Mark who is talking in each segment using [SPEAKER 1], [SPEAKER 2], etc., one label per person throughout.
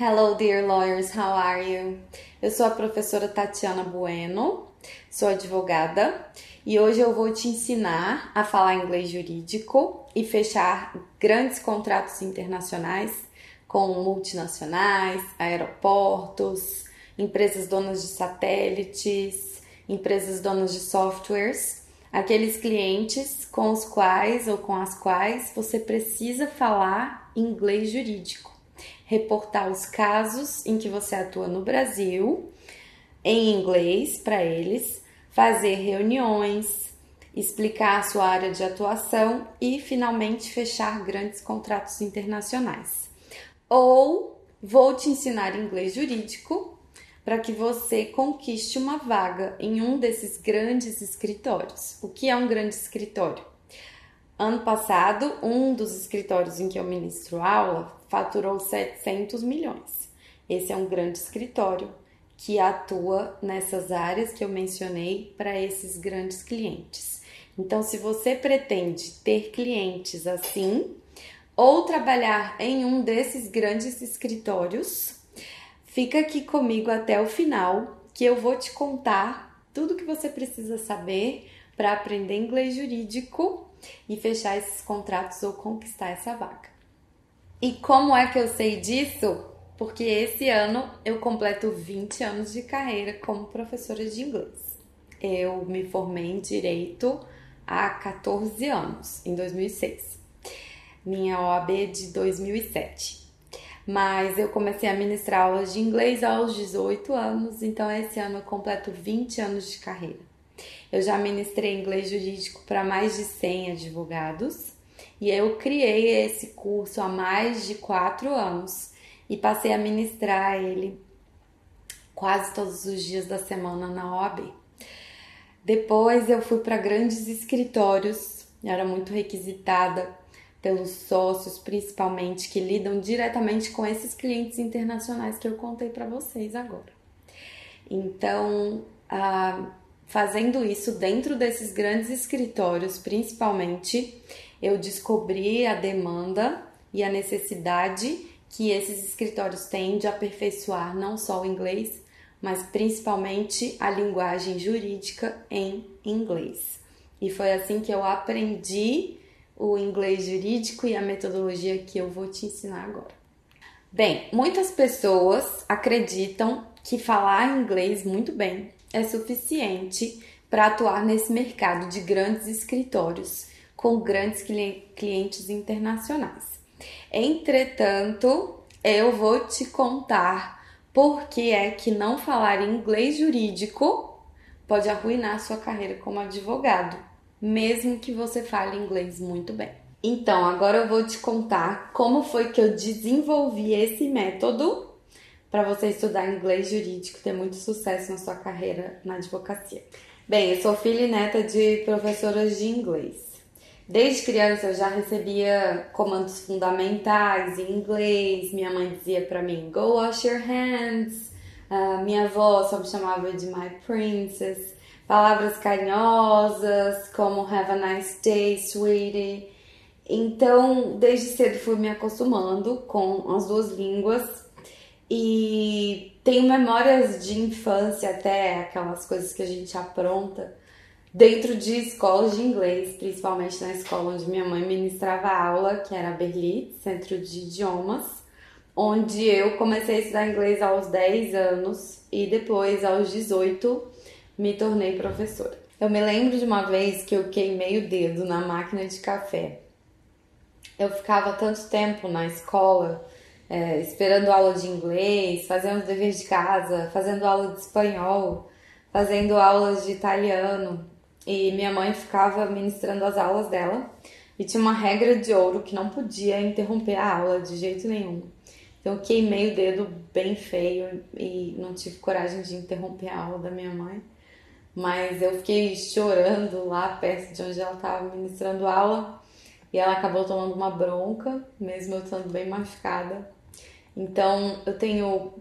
[SPEAKER 1] Hello, dear lawyers, how are you? Eu sou a professora Tatiana Bueno, sou advogada e hoje eu vou te ensinar a falar inglês jurídico e fechar grandes contratos internacionais com multinacionais, aeroportos, empresas donas de satélites, empresas donas de softwares, aqueles clientes com os quais ou com as quais você precisa falar inglês jurídico. Reportar os casos em que você atua no Brasil em inglês para eles, fazer reuniões, explicar a sua área de atuação e finalmente fechar grandes contratos internacionais. Ou vou te ensinar inglês jurídico para que você conquiste uma vaga em um desses grandes escritórios. O que é um grande escritório? Ano passado, um dos escritórios em que eu ministro aula faturou 700 milhões. Esse é um grande escritório que atua nessas áreas que eu mencionei para esses grandes clientes. Então, se você pretende ter clientes assim ou trabalhar em um desses grandes escritórios, fica aqui comigo até o final que eu vou te contar tudo que você precisa saber para aprender inglês jurídico e fechar esses contratos ou conquistar essa vaga. E como é que eu sei disso? Porque esse ano eu completo 20 anos de carreira como professora de inglês. Eu me formei em Direito há 14 anos, em 2006. Minha OAB é de 2007. Mas eu comecei a ministrar aulas de inglês aos 18 anos, então esse ano eu completo 20 anos de carreira. Eu já ministrei inglês jurídico para mais de 100 advogados e eu criei esse curso há mais de 4 anos e passei a ministrar ele quase todos os dias da semana na OAB. Depois eu fui para grandes escritórios, era muito requisitada pelos sócios, principalmente, que lidam diretamente com esses clientes internacionais que eu contei para vocês agora. Então, fazendo isso dentro desses grandes escritórios, principalmente, eu descobri a demanda e a necessidade que esses escritórios têm de aperfeiçoar não só o inglês, mas principalmente a linguagem jurídica em inglês. E foi assim que eu aprendi o inglês jurídico e a metodologia que eu vou te ensinar agora. Bem, muitas pessoas acreditam que falar inglês muito bem é suficiente para atuar nesse mercado de grandes escritórios com grandes clientes internacionais. Entretanto, eu vou te contar por que é que não falar inglês jurídico pode arruinar a sua carreira como advogado, mesmo que você fale inglês muito bem. Então, agora eu vou te contar como foi que eu desenvolvi esse método para você estudar inglês jurídico e ter muito sucesso na sua carreira na advocacia. Bem, eu sou filha e neta de professoras de inglês. Desde criança eu já recebia comandos fundamentais em inglês. Minha mãe dizia para mim, go wash your hands. Minha avó só me chamava de my princess. Palavras carinhosas como have a nice day, sweetie. Então, desde cedo fui me acostumando com as duas línguas. E tenho memórias de infância até, aquelas coisas que a gente apronta dentro de escolas de inglês, principalmente na escola onde minha mãe ministrava aula, que era a Berlitz, Centro de Idiomas, onde eu comecei a estudar inglês aos 10 anos e depois, aos 18, me tornei professora. Eu me lembro de uma vez que eu queimei o dedo na máquina de café. Eu ficava tanto tempo na escola, esperando aula de inglês, fazendo deveres de casa, fazendo aula de espanhol, fazendo aulas de italiano. E minha mãe ficava ministrando as aulas dela e tinha uma regra de ouro que não podia interromper a aula de jeito nenhum. Então eu queimei o dedo bem feio e não tive coragem de interromper a aula da minha mãe. Mas eu fiquei chorando lá perto de onde ela estava ministrando aula e ela acabou tomando uma bronca, mesmo eu estando bem machucada. Então eu tenho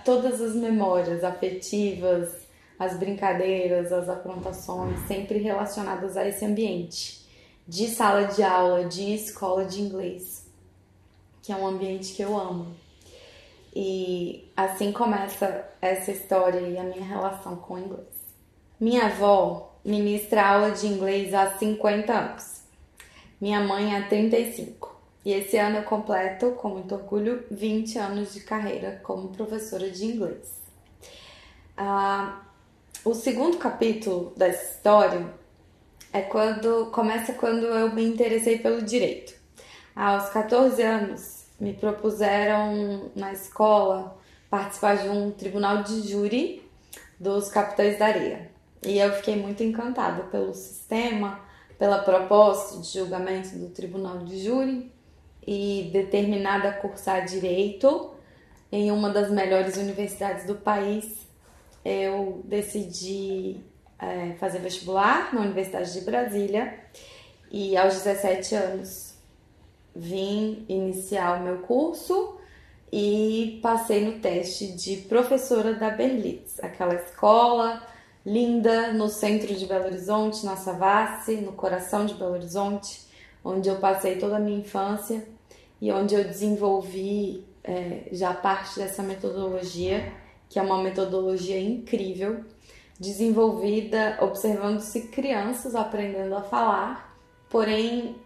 [SPEAKER 1] todas as memórias afetivas, as brincadeiras, as aprontações, sempre relacionadas a esse ambiente de sala de aula, de escola de inglês, que é um ambiente que eu amo. E assim começa essa história e a minha relação com o inglês. Minha avó ministra aula de inglês há 50 anos. Minha mãe há 35. E esse ano eu completo, com muito orgulho, 20 anos de carreira como professora de inglês. O segundo capítulo dessa história começa quando eu me interessei pelo direito. Aos 14 anos, me propuseram na escola participar de um tribunal de júri dos Capitães da Areia. E eu fiquei muito encantada pelo sistema, pela proposta de julgamento do tribunal de júri e determinada a cursar direito em uma das melhores universidades do país. Eu decidi fazer vestibular na Universidade de Brasília e aos 17 anos vim iniciar o meu curso e passei no teste de professora da Berlitz, aquela escola linda no centro de Belo Horizonte, na Savassi, no coração de Belo Horizonte, onde eu passei toda a minha infância e onde eu desenvolvi já parte dessa metodologia, que é uma metodologia incrível, desenvolvida observando-se crianças aprendendo a falar, porém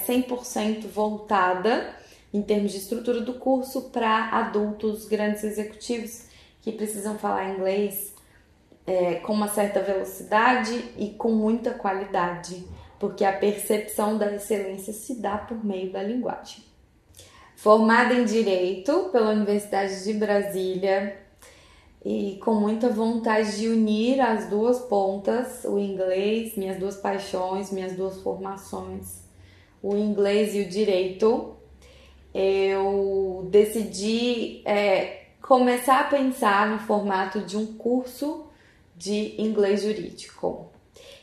[SPEAKER 1] 100% voltada em termos de estrutura do curso para adultos, grandes executivos que precisam falar inglês com uma certa velocidade e com muita qualidade, porque a percepção da excelência se dá por meio da linguagem. Formada em Direito pela Universidade de Brasília e com muita vontade de unir as duas pontas, o inglês, minhas duas paixões, minhas duas formações, o inglês e o direito, eu decidi começar a pensar no formato de um curso de inglês jurídico.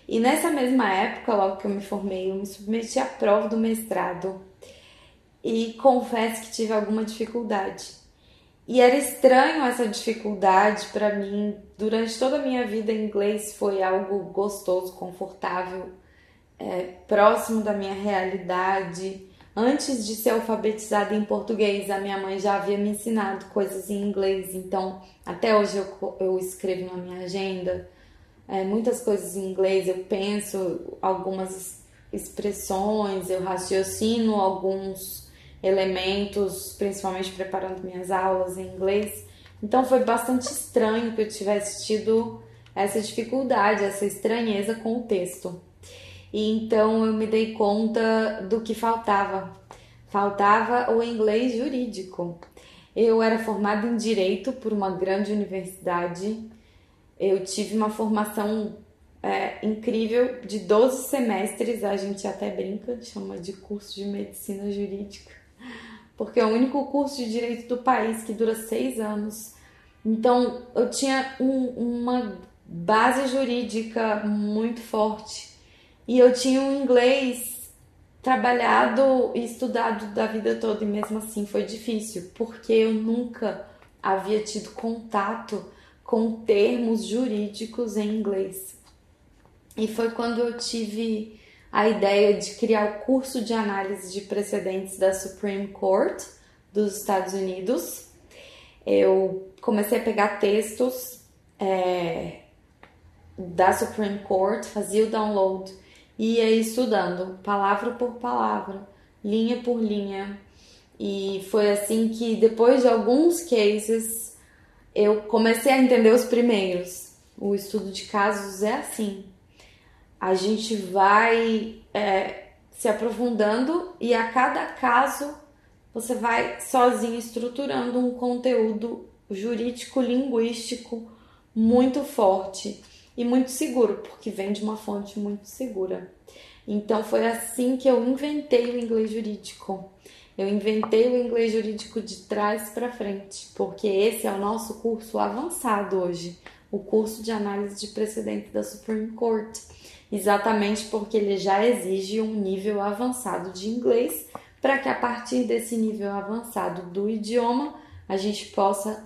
[SPEAKER 1] E nessa mesma época, logo que eu me formei, eu me submeti à prova do mestrado e confesso que tive alguma dificuldade. E era estranho essa dificuldade para mim. Durante toda a minha vida, inglês foi algo gostoso, confortável, próximo da minha realidade. Antes de ser alfabetizada em português, a minha mãe já havia me ensinado coisas em inglês. Então, até hoje eu escrevo na minha agenda muitas coisas em inglês. Eu penso algumas expressões, eu raciocino alguns elementos, principalmente preparando minhas aulas em inglês. Então foi bastante estranho que eu tivesse tido essa dificuldade, essa estranheza com o texto. E então eu me dei conta do que faltava. Faltava o inglês jurídico. Eu era formada em Direito por uma grande universidade. Eu tive uma formação incrível de 12 semestres, a gente até brinca, chama de curso de medicina jurídica, porque é o único curso de direito do país que dura 6 anos. Então, eu tinha uma base jurídica muito forte e eu tinha um inglês trabalhado e estudado da vida toda, e mesmo assim foi difícil, porque eu nunca havia tido contato com termos jurídicos em inglês. E foi quando eu tive a ideia de criar o curso de análise de precedentes da Supreme Court dos Estados Unidos. Eu comecei a pegar textos da Supreme Court, fazia o download e ia estudando palavra por palavra, linha por linha. E foi assim que, depois de alguns cases, eu comecei a entender os primeiros. O estudo de casos é assim. A gente vai se aprofundando e a cada caso você vai sozinho estruturando um conteúdo jurídico-linguístico muito forte e muito seguro, porque vem de uma fonte muito segura. Então foi assim que eu inventei o inglês jurídico. Eu inventei o inglês jurídico de trás para frente, porque esse é o nosso curso avançado hoje, o curso de análise de precedentes da Supreme Court. Exatamente porque ele já exige um nível avançado de inglês, para que a partir desse nível avançado do idioma a gente possa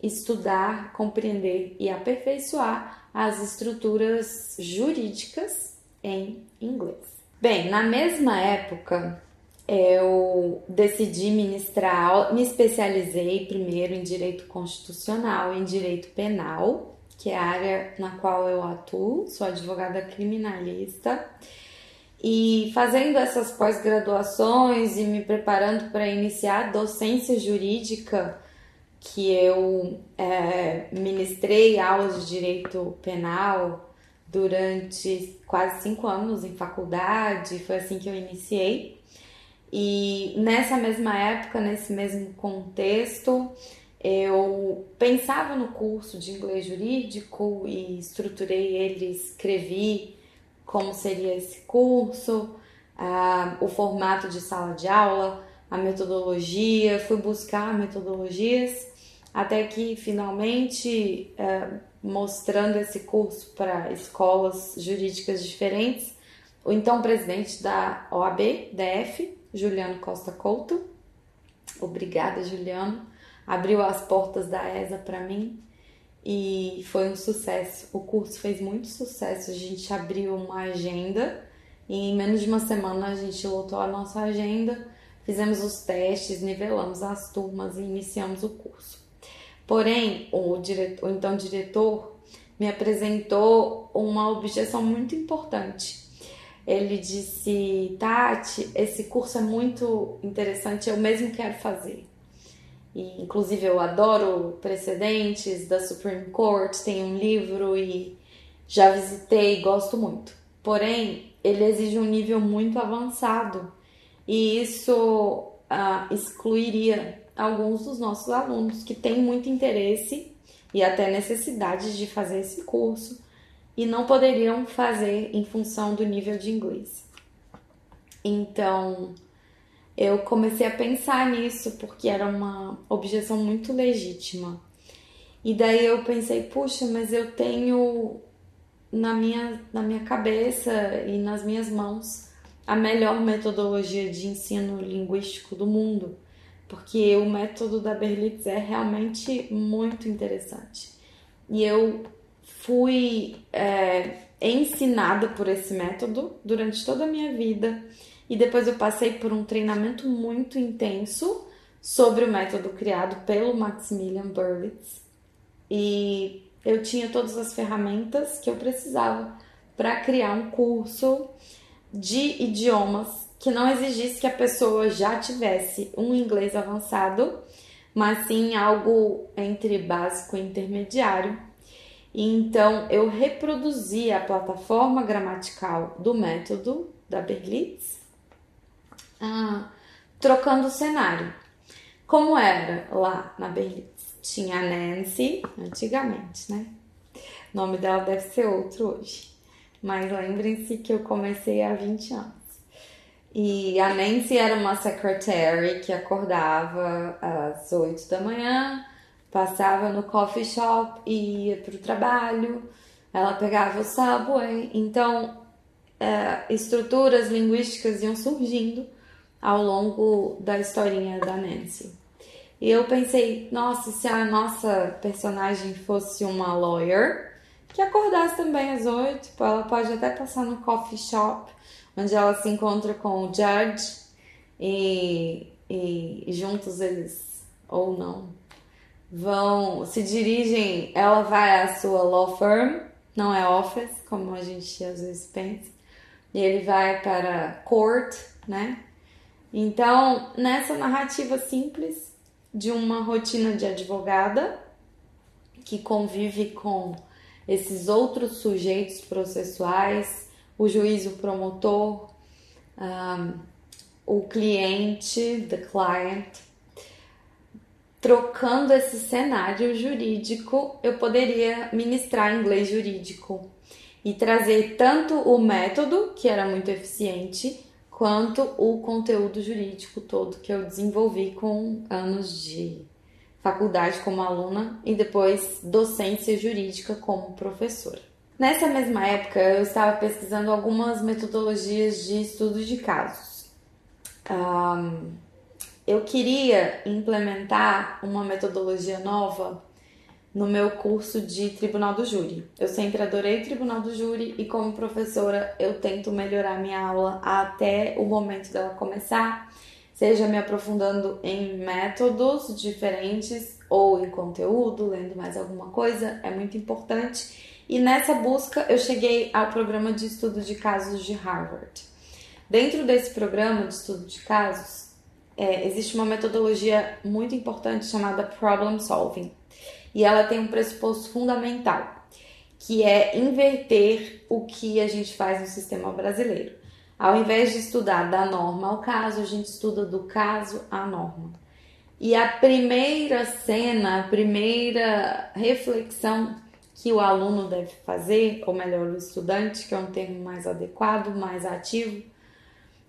[SPEAKER 1] estudar, compreender e aperfeiçoar as estruturas jurídicas em inglês. Bem, na mesma época eu decidi ministrar aula, me especializei primeiro em direito constitucional e em direito penal, que é a área na qual eu atuo, sou advogada criminalista. E fazendo essas pós-graduações e me preparando para iniciar a docência jurídica, que eu ministrei aulas de direito penal durante quase 5 anos em faculdade, foi assim que eu iniciei. E nessa mesma época, nesse mesmo contexto, eu pensava no curso de inglês jurídico e estruturei ele, escrevi como seria esse curso, o formato de sala de aula, a metodologia, fui buscar metodologias, até que finalmente, mostrando esse curso para escolas jurídicas diferentes, o então presidente da OAB, DF, Juliano Costa Couto, obrigada Juliano, abriu as portas da ESA para mim e foi um sucesso. O curso fez muito sucesso, a gente abriu uma agenda e em menos de uma semana a gente lotou a nossa agenda, fizemos os testes, nivelamos as turmas e iniciamos o curso. Porém, o então diretor me apresentou uma objeção muito importante. Ele disse: Tati, esse curso é muito interessante, eu mesmo quero fazer. E, inclusive, eu adoro precedentes da Supreme Court, tenho um livro e já visitei, gosto muito. Porém, ele exige um nível muito avançado e isso excluiria alguns dos nossos alunos que têm muito interesse e até necessidade de fazer esse curso e não poderiam fazer em função do nível de inglês. Então, eu comecei a pensar nisso porque era uma objeção muito legítima. E daí eu pensei, puxa, mas eu tenho na minha cabeça e nas minhas mãos a melhor metodologia de ensino linguístico do mundo, porque o método da Berlitz é realmente muito interessante. E eu fui ensinada por esse método durante toda a minha vida e depois eu passei por um treinamento muito intenso sobre o método criado pelo Maximilian Berlitz e eu tinha todas as ferramentas que eu precisava para criar um curso de idiomas que não exigisse que a pessoa já tivesse um inglês avançado, mas sim algo entre básico e intermediário. Então, eu reproduzi a plataforma gramatical do método da Berlitz, trocando o cenário. Como era lá na Berlitz? Tinha a Nancy, antigamente, né? O nome dela deve ser outro hoje. Mas lembrem-se que eu comecei há 20 anos. E a Nancy era uma secretary que acordava às 8 da manhã, passava no coffee shop e ia para o trabalho. Ela pegava o subway. Então, estruturas linguísticas iam surgindo ao longo da historinha da Nancy. E eu pensei, nossa, se a nossa personagem fosse uma lawyer, que acordasse também às 8, ela pode até passar no coffee shop, onde ela se encontra com o judge e juntos eles, ou não, se dirigem, ela vai à sua law firm, não é office, como a gente às vezes pensa, e ele vai para court, né? Então, nessa narrativa simples de uma rotina de advogada que convive com esses outros sujeitos processuais, o juiz, o promotor, o cliente, the client, trocando esse cenário jurídico, eu poderia ministrar inglês jurídico e trazer tanto o método, que era muito eficiente, quanto o conteúdo jurídico todo que eu desenvolvi com anos de faculdade como aluna e depois docência jurídica como professora. Nessa mesma época, eu estava pesquisando algumas metodologias de estudo de casos. Eu queria implementar uma metodologia nova no meu curso de Tribunal do Júri. Eu sempre adorei o Tribunal do Júri e como professora eu tento melhorar minha aula até o momento dela começar, seja me aprofundando em métodos diferentes ou em conteúdo, lendo mais alguma coisa, é muito importante. E nessa busca eu cheguei ao programa de estudo de casos de Harvard. Dentro desse programa de estudo de casos, existe uma metodologia muito importante chamada Problem Solving. E ela tem um pressuposto fundamental, que é inverter o que a gente faz no sistema brasileiro. Ao invés de estudar da norma ao caso, a gente estuda do caso à norma. E a primeira cena, a primeira reflexão que o aluno deve fazer, ou melhor, o estudante, que é um termo mais adequado, mais ativo,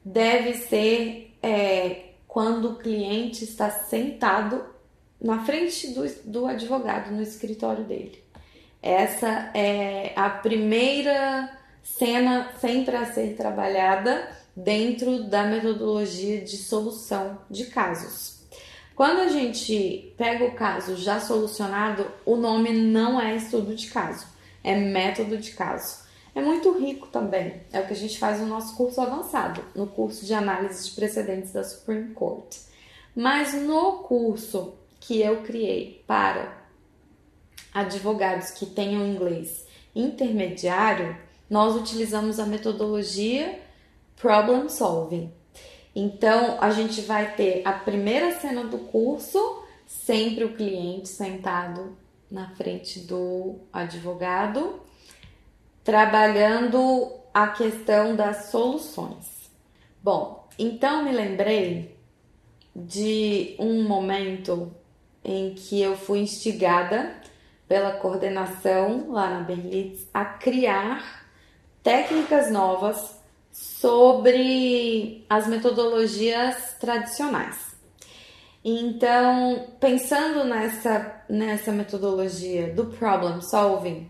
[SPEAKER 1] deve ser quando o cliente está sentado na frente do advogado, no escritório dele. Essa é a primeira cena sempre a ser trabalhada dentro da metodologia de solução de casos. Quando a gente pega o caso já solucionado, o nome não é estudo de caso, é método de caso. É muito rico também, é o que a gente faz no nosso curso avançado, no curso de análise de precedentes da Supreme Court. Mas no curso que eu criei para advogados que tenham inglês intermediário, nós utilizamos a metodologia Problem Solving. Então, a gente vai ter a primeira cena do curso, sempre o cliente sentado na frente do advogado, trabalhando a questão das soluções. Bom, então me lembrei de um momento em que eu fui instigada pela coordenação lá na Berlitz a criar técnicas novas sobre as metodologias tradicionais. Então, pensando nessa metodologia do problem solving,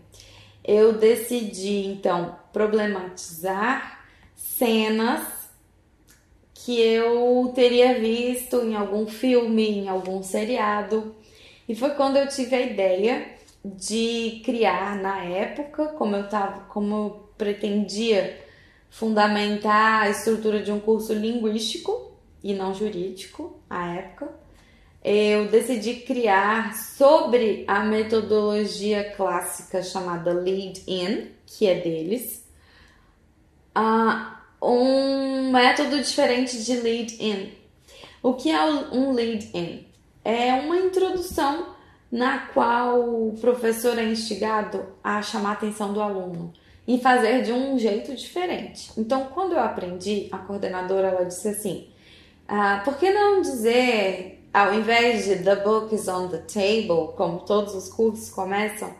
[SPEAKER 1] eu decidi então problematizar cenas que eu teria visto em algum filme, em algum seriado. E foi quando eu tive a ideia de criar na época, como eu pretendia fundamentar a estrutura de um curso linguístico e não jurídico à época, eu decidi criar sobre a metodologia clássica chamada Lead-In, que é deles, um método diferente de Lead-In. O que é um Lead-In? É uma introdução na qual o professor é instigado a chamar a atenção do aluno e fazer de um jeito diferente. Então, quando eu aprendi, a coordenadora ela disse assim, por que não dizer, ao invés de the book is on the table, como todos os cursos começam,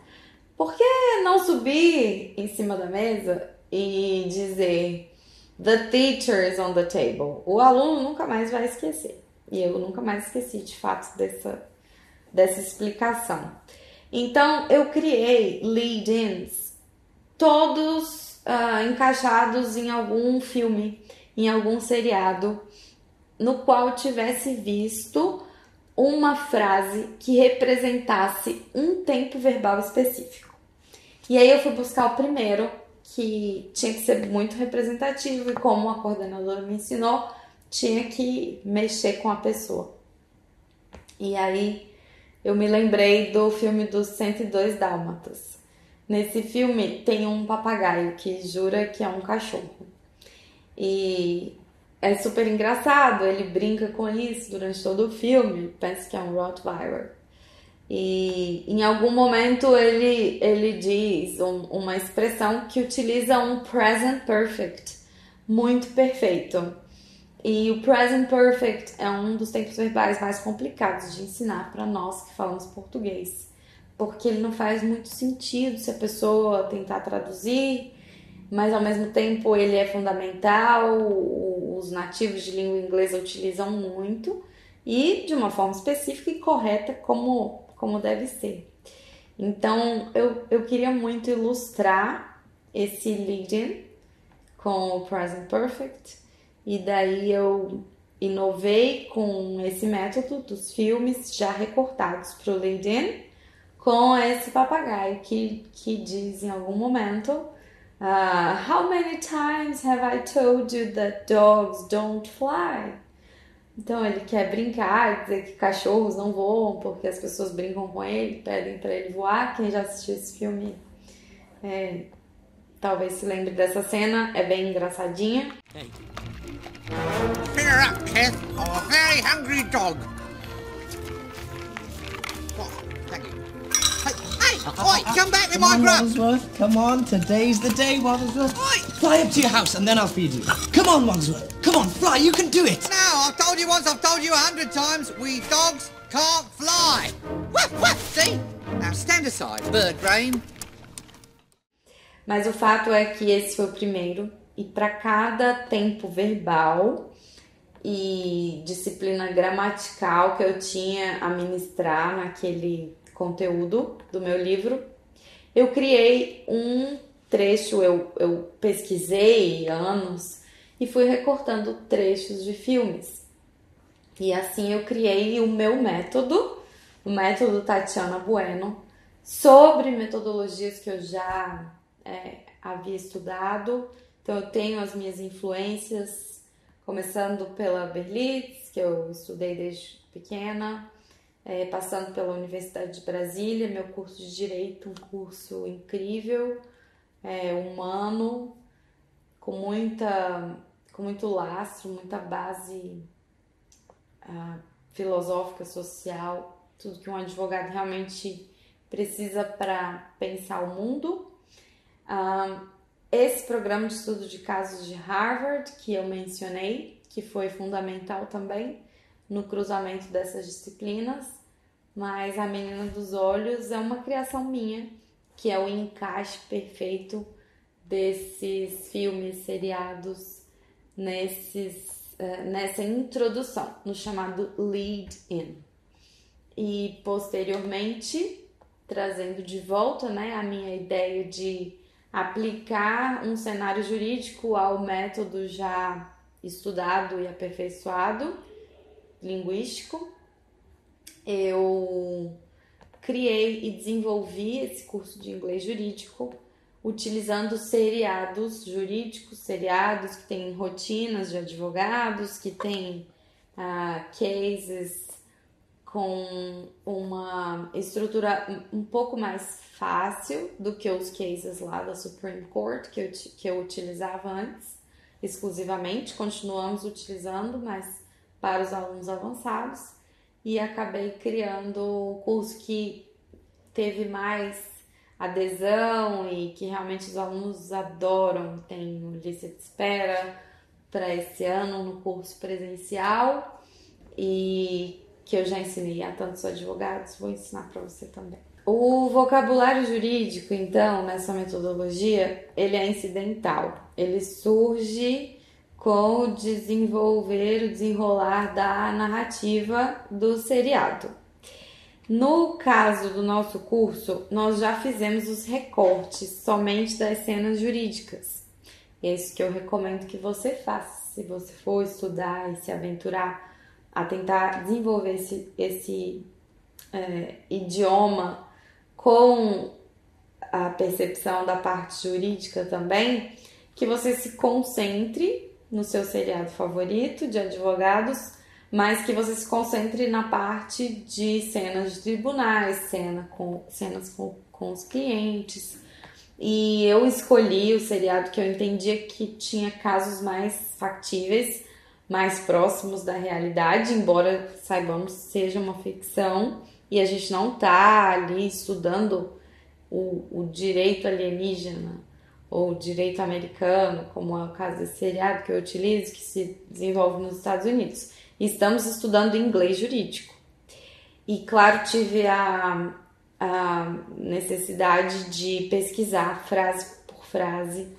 [SPEAKER 1] por que não subir em cima da mesa e dizer the teacher is on the table? O aluno nunca mais vai esquecer. E eu nunca mais esqueci, de fato, dessa explicação. Então, eu criei lead-ins, todos encaixados em algum filme, em algum seriado, no qual tivesse visto uma frase que representasse um tempo verbal específico. E aí eu fui buscar o primeiro, que tinha que ser muito representativo, e como a coordenadora me ensinou, tinha que mexer com a pessoa. E aí eu me lembrei do filme dos 102 Dálmatas. Nesse filme tem um papagaio que jura que é um cachorro. E é super engraçado, ele brinca com isso durante todo o filme, pensa que é um Rottweiler. E em algum momento ele diz uma expressão que utiliza um present perfect, muito perfeito. E o present perfect é um dos tempos verbais mais complicados de ensinar para nós que falamos português, porque ele não faz muito sentido se a pessoa tentar traduzir, mas ao mesmo tempo ele é fundamental, os nativos de língua inglesa utilizam muito e de uma forma específica e correta como deve ser. Então eu queria muito ilustrar esse lead-in com o present perfect, e daí eu inovei com esse método dos filmes já recortados para o lead-in, com esse papagaio que diz em algum momento: How many times have I told you that dogs don't fly? Então ele quer brincar, dizer que cachorros não voam porque as pessoas brincam com ele, pedem pra ele voar. Quem já assistiu esse filme talvez se lembre dessa cena, é bem engraçadinha.
[SPEAKER 2] Hey. Fill her up, Keith. I'm a very hungry dog. Oh, thank you. Hey, oi, come back with my grub.
[SPEAKER 3] Wadsworth, come on, today's the day, Wadsworth.
[SPEAKER 2] Oi.
[SPEAKER 3] Fly up to your house and then I'll feed you. Come on, Wadsworth. Come on, fly, you can do it.
[SPEAKER 2] No, I've told you once, I've told you 100 times, we dogs can't fly. Woof, woof, see? Now stand aside, bird brain.
[SPEAKER 1] Mas o fato é que esse foi o primeiro, e para cada tempo verbal e disciplina gramatical que eu tinha a ministrar naquele conteúdo do meu livro, eu criei um trecho, eu pesquisei anos e fui recortando trechos de filmes. E assim eu criei o meu método, o método Tatiana Bueno, sobre metodologias que eu já havia estudado. Então eu tenho as minhas influências, começando pela Berlitz, que eu estudei desde pequena, passando pela Universidade de Brasília, meu curso de Direito, um curso incrível, humano, com muito lastro, muita base filosófica, social, tudo que um advogado realmente precisa para pensar o mundo. Esse programa de estudo de casos de Harvard, que eu mencionei, que foi fundamental também no cruzamento dessas disciplinas, mas A Menina dos Olhos é uma criação minha, que é o encaixe perfeito desses filmes seriados nessa introdução, no chamado lead-in. E posteriormente, trazendo de volta a minha ideia de aplicar um cenário jurídico ao método já estudado e aperfeiçoado, linguístico, eu criei e desenvolvi esse curso de inglês jurídico utilizando seriados jurídicos, seriados que têm rotinas de advogados, que têm cases com uma estrutura um pouco mais fácil do que os cases lá da Supreme Court que eu utilizava antes, exclusivamente. Continuamos utilizando, mas para os alunos avançados, e acabei criando um curso que teve mais adesão e que realmente os alunos adoram. Tem lista de espera para esse ano no curso presencial e que eu já ensinei a tantos advogados, vou ensinar para você também. O vocabulário jurídico, então, nessa metodologia, ele é incidental. Ele surge com o desenrolar da narrativa do seriado. No caso do nosso curso, nós já fizemos os recortes somente das cenas jurídicas. É isso que eu recomendo que você faça, se você for estudar e se aventurar a tentar desenvolver esse idioma com a percepção da parte jurídica também, que você se concentre no seu seriado favorito de advogados, mas que você se concentre na parte de cenas de tribunais, cenas com os clientes. E eu escolhi o seriado que eu entendia que tinha casos mais factíveis, mais próximos da realidade, embora saibamos que seja uma ficção e a gente não está ali estudando o direito alienígena ou direito americano, como é o caso desse seriado que eu utilizo, que se desenvolve nos Estados Unidos. E estamos estudando inglês jurídico. E, claro, tive a necessidade de pesquisar frase por frase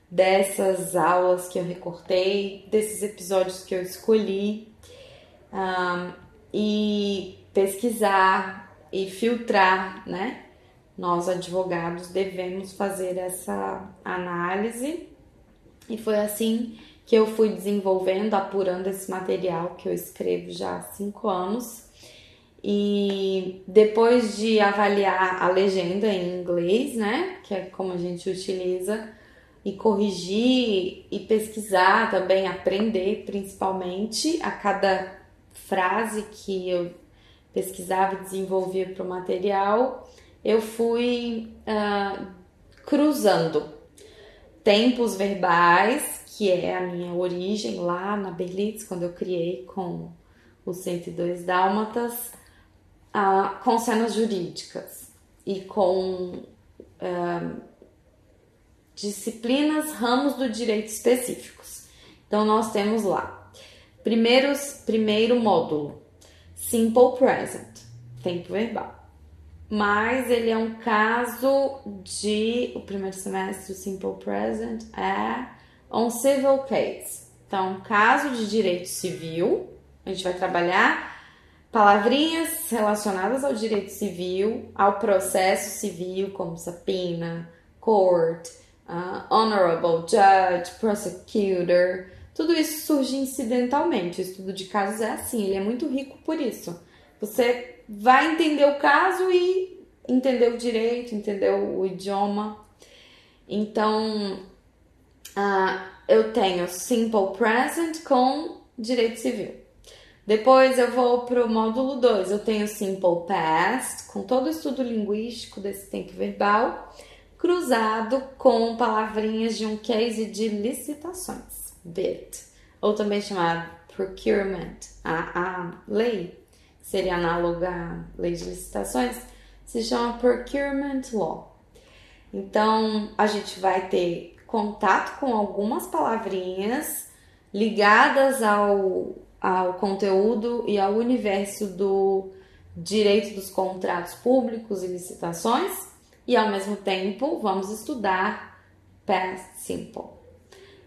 [SPEAKER 1] dessas aulas que eu recortei, desses episódios que eu escolhi, e pesquisar e filtrar, né? Nós, advogados, devemos fazer essa análise, e foi assim que eu fui desenvolvendo, apurando esse material que eu escrevo já há 5 anos, E depois de avaliar a legenda em inglês, né, que é como a gente utiliza, e corrigir e pesquisar também, aprender principalmente a cada frase que eu pesquisava e desenvolvia para o material, eu fui cruzando tempos verbais, que é a minha origem lá na Berlitz, quando eu criei com os 102 Dálmatas, com cenas jurídicas e com disciplinas, ramos do direito específicos. Então, nós temos lá, primeiro módulo, Simple Present, tempo verbal. Mas ele é um caso o primeiro semestre do Simple Present é on civil case. Então, um caso de direito civil, a gente vai trabalhar palavrinhas relacionadas ao direito civil, ao processo civil, como subpoena, court, honorable judge, prosecutor. Tudo isso surge incidentalmente. O estudo de casos é assim, ele é muito rico por isso. Você vai entender o caso e entender o direito, entender o idioma. Então, eu tenho Simple Present com direito civil. Depois eu vou para o módulo 2. Eu tenho Simple Past, com todo o estudo linguístico desse tempo verbal, cruzado com palavrinhas de um case de licitações, bid, ou também chamado procurement, a lei, que seria análoga à lei de licitações, se chama procurement law. Então, a gente vai ter contato com algumas palavrinhas ligadas ao conteúdo e ao universo do direito dos contratos públicos e licitações, e ao mesmo tempo vamos estudar Past Simple.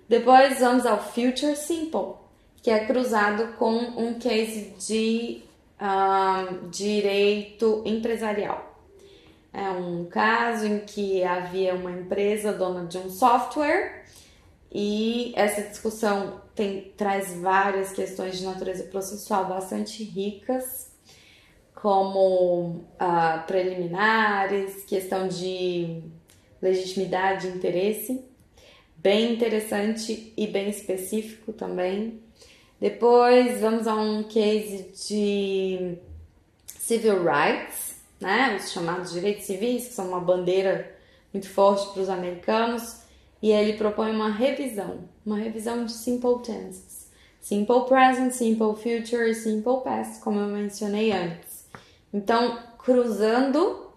[SPEAKER 1] Depois vamos ao Future Simple, que é cruzado com um case de direito empresarial. É um caso em que havia uma empresa dona de um software e essa discussão traz várias questões de natureza processual bastante ricas, como preliminares, questão de legitimidade e interesse, bem interessante e bem específico também. Depois vamos a um case de civil rights, né? Os chamados direitos civis, que são uma bandeira muito forte para os americanos, e ele propõe uma revisão de simple tenses. Simple present, simple future e simple past, como eu mencionei antes. Então, cruzando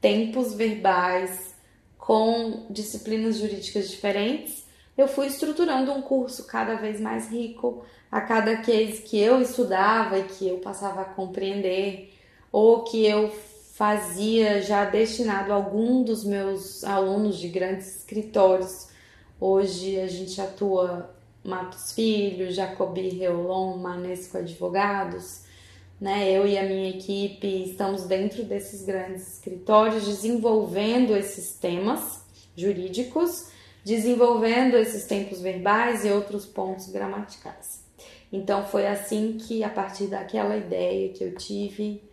[SPEAKER 1] tempos verbais com disciplinas jurídicas diferentes, eu fui estruturando um curso cada vez mais rico a cada case que eu estudava e que eu passava a compreender, ou que eu fazia já destinado a algum dos meus alunos de grandes escritórios. Hoje a gente atua Matos Filho, Jacobi Reolon, Manesco Advogados, né? Eu e a minha equipe estamos dentro desses grandes escritórios desenvolvendo esses temas jurídicos, desenvolvendo esses tempos verbais e outros pontos gramaticais. Então foi assim que, a partir daquela ideia que eu tive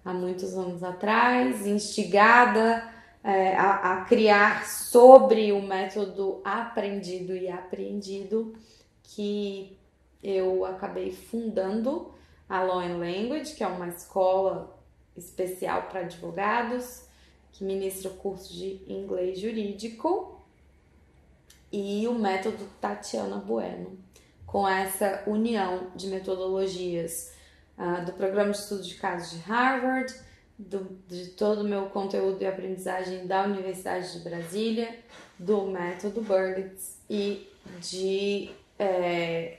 [SPEAKER 1] há muitos anos atrás, instigada a criar sobre o método aprendido e apreendido, que eu acabei fundando a Law and Language, que é uma escola especial para advogados, que ministra o curso de inglês jurídico, e o método Tatiana Bueno, com essa união de metodologias do programa de estudo de casos de Harvard, de todo o meu conteúdo e aprendizagem da Universidade de Brasília, do método Berlitz e de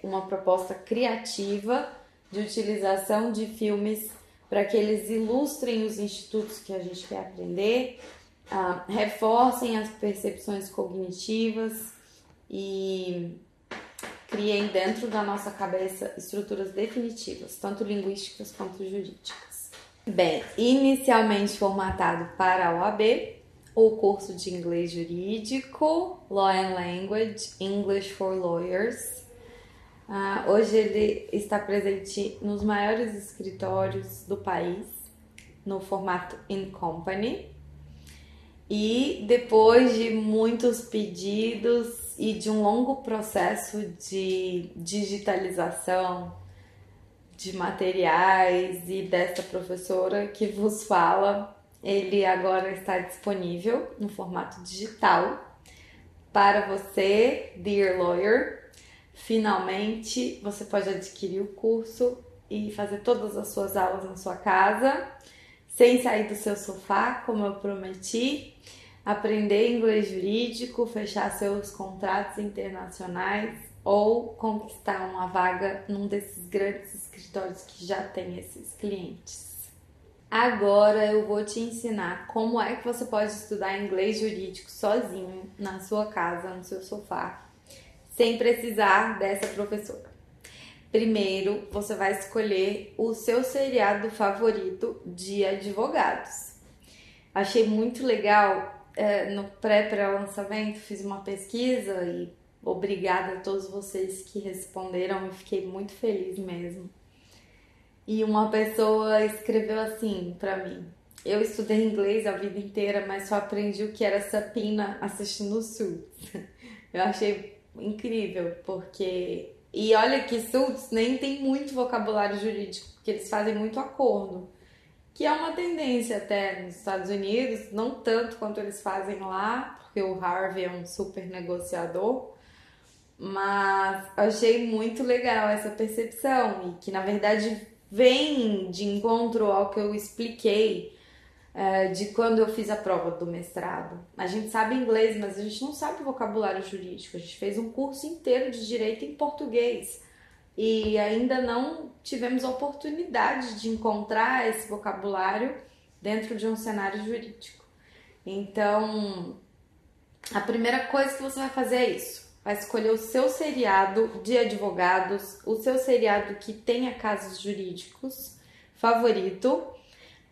[SPEAKER 1] uma proposta criativa de utilização de filmes para que eles ilustrem os institutos que a gente quer aprender, reforcem as percepções cognitivas e criem dentro da nossa cabeça estruturas definitivas, tanto linguísticas quanto jurídicas. Bem, inicialmente formatado para a OAB, o curso de inglês jurídico, Law and Language, English for Lawyers, Hoje ele está presente nos maiores escritórios do país, no formato in company. E depois de muitos pedidos e de um longo processo de digitalização de materiais e desta professora que vos fala, ele agora está disponível no formato digital para você, Dear Lawyer. Finalmente você pode adquirir o curso e fazer todas as suas aulas na sua casa, sem sair do seu sofá, como eu prometi, aprender inglês jurídico, fechar seus contratos internacionais ou conquistar uma vaga num desses grandes escritórios que já tem esses clientes. Agora eu vou te ensinar como é que você pode estudar inglês jurídico sozinho, na sua casa, no seu sofá, sem precisar dessa professora. Primeiro, você vai escolher o seu seriado favorito de advogados. Achei muito legal, no pré-lançamento, fiz uma pesquisa e obrigada a todos vocês que responderam, eu fiquei muito feliz mesmo. E uma pessoa escreveu assim pra mim: eu estudei inglês a vida inteira, mas só aprendi o que era Subpoena assistindo o Suits. Eu achei incrível, porque... E olha que Suits nem tem muito vocabulário jurídico, porque eles fazem muito acordo, que é uma tendência até nos Estados Unidos, não tanto quanto eles fazem lá, porque o Harvey é um super negociador, mas achei muito legal essa percepção, e que na verdade vem de encontro ao que eu expliquei de quando eu fiz a prova do mestrado. A gente sabe inglês, mas a gente não sabe vocabulário jurídico. A gente fez um curso inteiro de direito em português e ainda não tivemos a oportunidade de encontrar esse vocabulário dentro de um cenário jurídico. Então, a primeira coisa que você vai fazer é isso. Vai escolher o seu seriado de advogados, o seu seriado que tenha casos jurídicos favorito,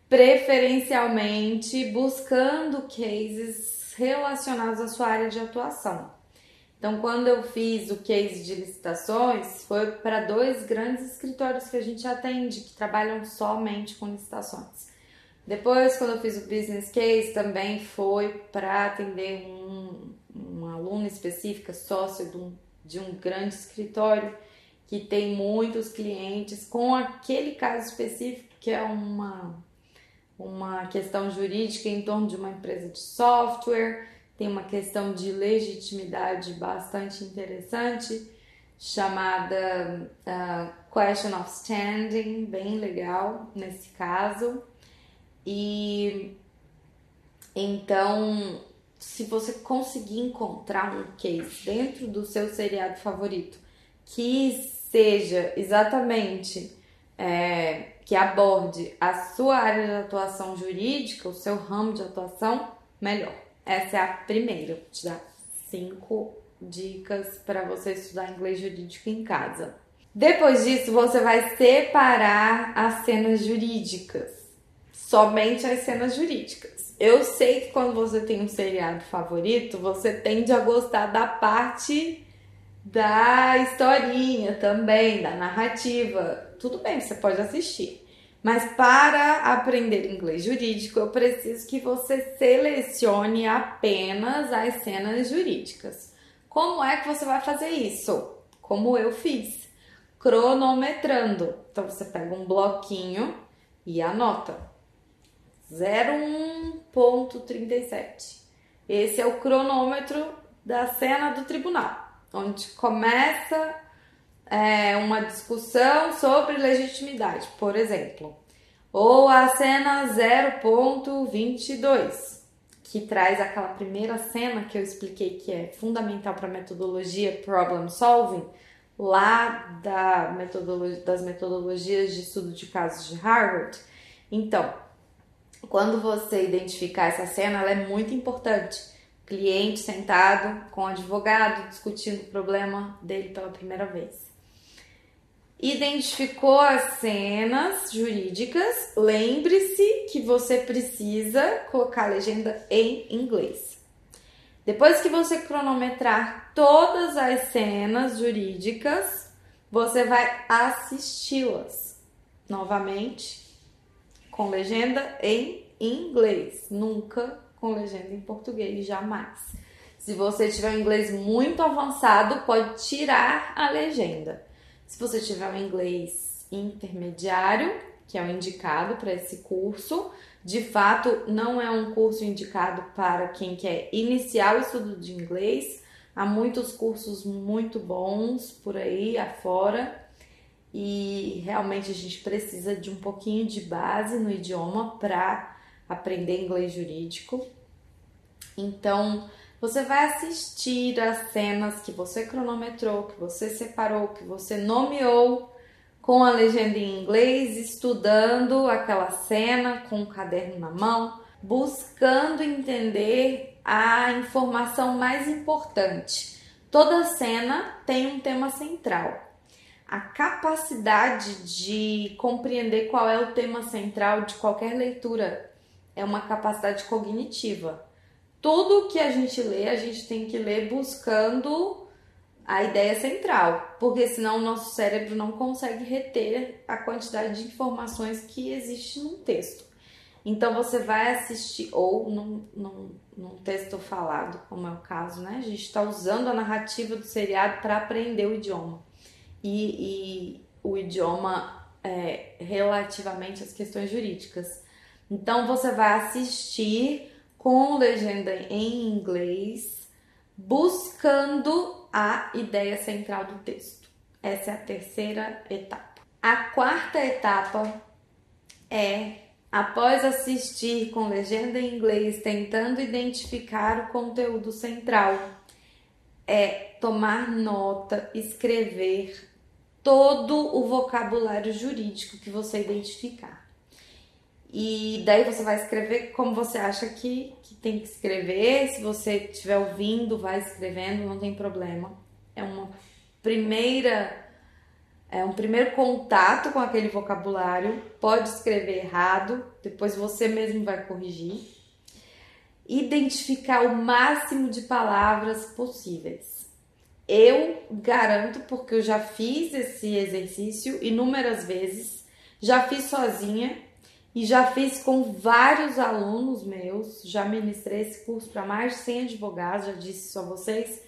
[SPEAKER 1] preferencialmente buscando cases relacionados à sua área de atuação. Então, quando eu fiz o case de licitações, foi para 2 grandes escritórios que a gente atende, que trabalham somente com licitações. Depois, quando eu fiz o business case, também foi para atender uma aluna específica, sócio de um grande escritório, que tem muitos clientes com aquele caso específico, que é uma questão jurídica em torno de uma empresa de software. Tem uma questão de legitimidade bastante interessante, chamada Question of Standing, bem legal nesse caso. E então, se você conseguir encontrar um case dentro do seu seriado favorito que seja exatamente... que aborde a sua área de atuação jurídica, o seu ramo de atuação, melhor. Essa é a primeira. Vou te dar 5 dicas para você estudar inglês jurídico em casa. Depois disso, você vai separar as cenas jurídicas. Somente as cenas jurídicas. Eu sei que quando você tem um seriado favorito, você tende a gostar da parte da historinha também, da narrativa. Tudo bem, você pode assistir. Mas para aprender inglês jurídico, eu preciso que você selecione apenas as cenas jurídicas. Como é que você vai fazer isso? Como eu fiz, cronometrando. Então você pega um bloquinho e anota 01.37. Esse é o cronômetro da cena do tribunal, onde começa uma discussão sobre legitimidade, por exemplo. Ou a cena 0.22, que traz aquela primeira cena que eu expliquei que é fundamental para a metodologia Problem Solving, lá das metodologias de estudo de casos de Harvard. Então, quando você identificar essa cena, ela é muito importante. Cliente sentado com o advogado discutindo o problema dele pela primeira vez. Identificou as cenas jurídicas, lembre-se que você precisa colocar a legenda em inglês. Depois que você cronometrar todas as cenas jurídicas, você vai assisti-las novamente com legenda em inglês, nunca com legenda em português, jamais. Se você tiver um inglês muito avançado, pode tirar a legenda. Se você tiver um inglês intermediário, que é o indicado para esse curso, de fato não é um curso indicado para quem quer iniciar o estudo de inglês. Há muitos cursos muito bons por aí afora e realmente a gente precisa de um pouquinho de base no idioma para aprender inglês jurídico. Então, você vai assistir as cenas que você cronometrou, que você separou, que você nomeou com a legenda em inglês, estudando aquela cena com o caderno na mão, buscando entender a informação mais importante. Toda cena tem um tema central. A capacidade de compreender qual é o tema central de qualquer leitura é uma capacidade cognitiva. Tudo que a gente lê, a gente tem que ler buscando a ideia central, porque senão o nosso cérebro não consegue reter a quantidade de informações que existe num texto. Então você vai assistir, ou num texto falado, como é o caso, né? A gente está usando a narrativa do seriado para aprender o idioma. E o idioma relativamente às questões jurídicas. Então você vai assistir com legenda em inglês, buscando a ideia central do texto. Essa é a terceira etapa. A quarta etapa é, após assistir com legenda em inglês, tentando identificar o conteúdo central, é tomar nota, escrever todo o vocabulário jurídico que você identificar. E daí você vai escrever como você acha que tem que escrever. Se você estiver ouvindo, vai escrevendo, não tem problema. É um primeiro contato com aquele vocabulário. Pode escrever errado, depois você mesmo vai corrigir. Identificar o máximo de palavras possíveis. Eu garanto, porque eu já fiz esse exercício inúmeras vezes, já fiz sozinha e já fiz com vários alunos meus, já ministrei esse curso para mais de 100 advogados, já disse isso a vocês,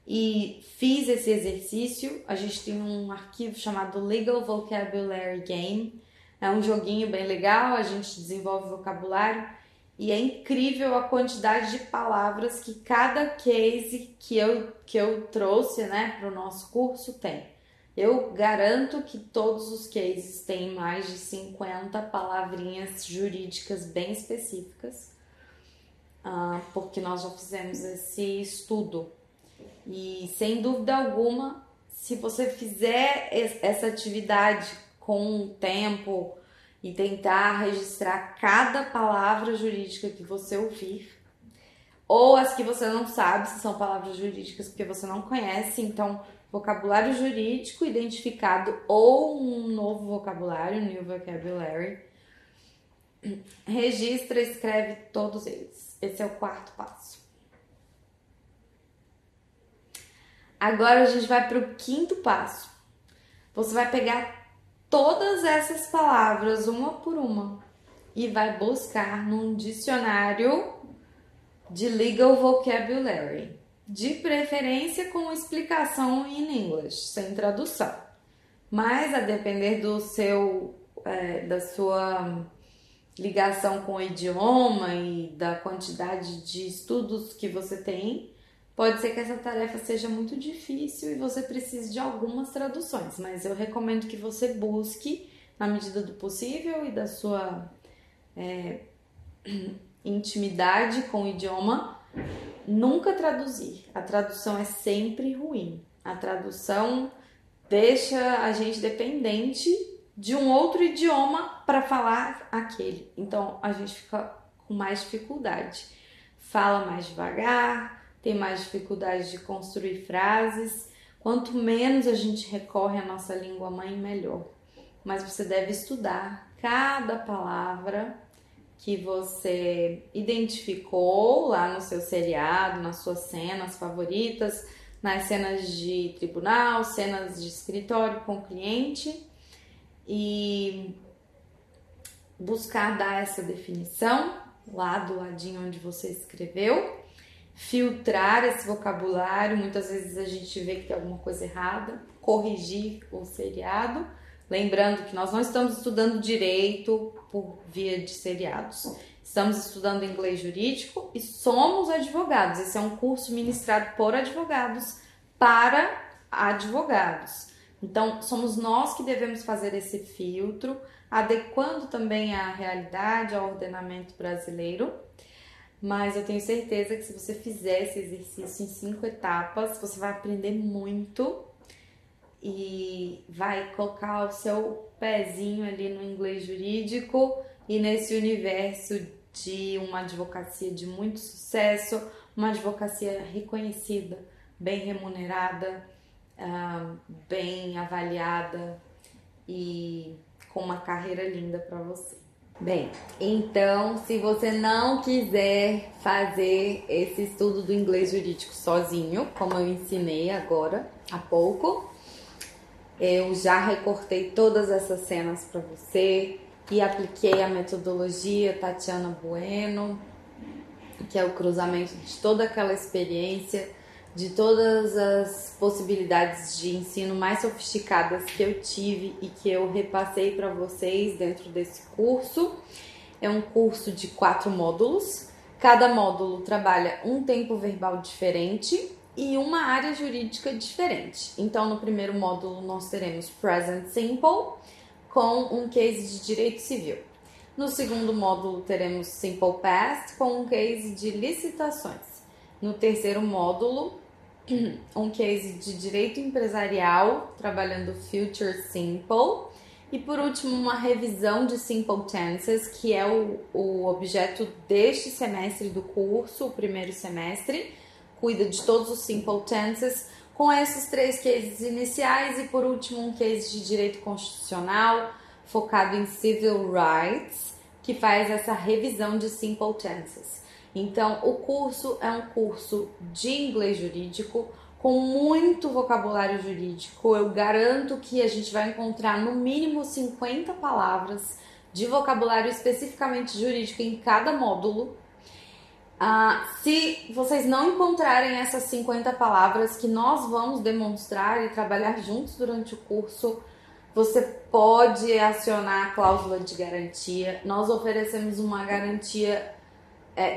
[SPEAKER 1] e fiz esse exercício. A gente tem um arquivo chamado Legal Vocabulary Game, é um joguinho bem legal, a gente desenvolve vocabulário e é incrível a quantidade de palavras que cada case que eu trouxe, né, para o nosso curso tem. Eu garanto que todos os cases têm mais de 50 palavrinhas jurídicas bem específicas, porque nós já fizemos esse estudo. E sem dúvida alguma, se você fizer essa atividade com o tempo e tentar registrar cada palavra jurídica que você ouvir, ou as que você não sabe se são palavras jurídicas porque você não conhece, então vocabulário jurídico identificado ou um novo vocabulário, new vocabulary, registra, escreve todos eles. Esse é o quarto passo. Agora a gente vai para o quinto passo. Você vai pegar todas essas palavras, uma por uma, e vai buscar num dicionário de Legal Vocabulary, de preferência com explicação em inglês, sem tradução. Mas a depender da sua ligação com o idioma e da quantidade de estudos que você tem, pode ser que essa tarefa seja muito difícil e você precise de algumas traduções, mas eu recomendo que você busque, na medida do possível e da sua intimidade com o idioma, nunca traduzir. A tradução é sempre ruim. A tradução deixa a gente dependente de um outro idioma para falar aquele. Então a gente fica com mais dificuldade. Fala mais devagar, tem mais dificuldade de construir frases. Quanto menos a gente recorre à nossa língua mãe, melhor. Mas você deve estudar cada palavra que você identificou lá no seu seriado, nas suas cenas favoritas, nas cenas de tribunal, cenas de escritório com o cliente e buscar dar essa definição lá do ladinho onde você escreveu, filtrar esse vocabulário, muitas vezes a gente vê que tem alguma coisa errada, corrigir o seriado, lembrando que nós não estamos estudando direito por via de seriados, estamos estudando inglês jurídico e somos advogados. Esse é um curso ministrado por advogados para advogados. Então, somos nós que devemos fazer esse filtro, adequando também à realidade, ao ordenamento brasileiro. Mas eu tenho certeza que se você fizer esse exercício em 5 etapas, você vai aprender muito e vai colocar o seu pezinho ali no inglês jurídico e nesse universo de uma advocacia de muito sucesso, uma advocacia reconhecida, bem remunerada, bem avaliada e com uma carreira linda para você. Bem, então, se você não quiser fazer esse estudo do inglês jurídico sozinho, como eu ensinei agora há pouco, eu já recortei todas essas cenas para você e apliquei a metodologia Tatiana Bueno, que é o cruzamento de toda aquela experiência, de todas as possibilidades de ensino mais sofisticadas que eu tive e que eu repassei para vocês dentro desse curso. É um curso de 4 módulos. Cada módulo trabalha um tempo verbal diferente e uma área jurídica diferente. Então, no primeiro módulo, nós teremos Present Simple com um case de direito civil. No segundo módulo, teremos Simple Past com um case de licitações. No terceiro módulo, um case de direito empresarial, trabalhando Future Simple. E por último, uma revisão de Simple Tenses, que é o objeto deste semestre do curso, o primeiro semestre. Cuida de todos os Simple Tenses, com esses 3 cases iniciais. E por último, um case de direito constitucional, focado em Civil Rights, que faz essa revisão de Simple Tenses. Então, o curso é um curso de inglês jurídico com muito vocabulário jurídico. Eu garanto que a gente vai encontrar no mínimo 50 palavras de vocabulário especificamente jurídico em cada módulo. Se vocês não encontrarem essas 50 palavras que nós vamos demonstrar e trabalhar juntos durante o curso, você pode acionar a cláusula de garantia. Nós oferecemos uma garantia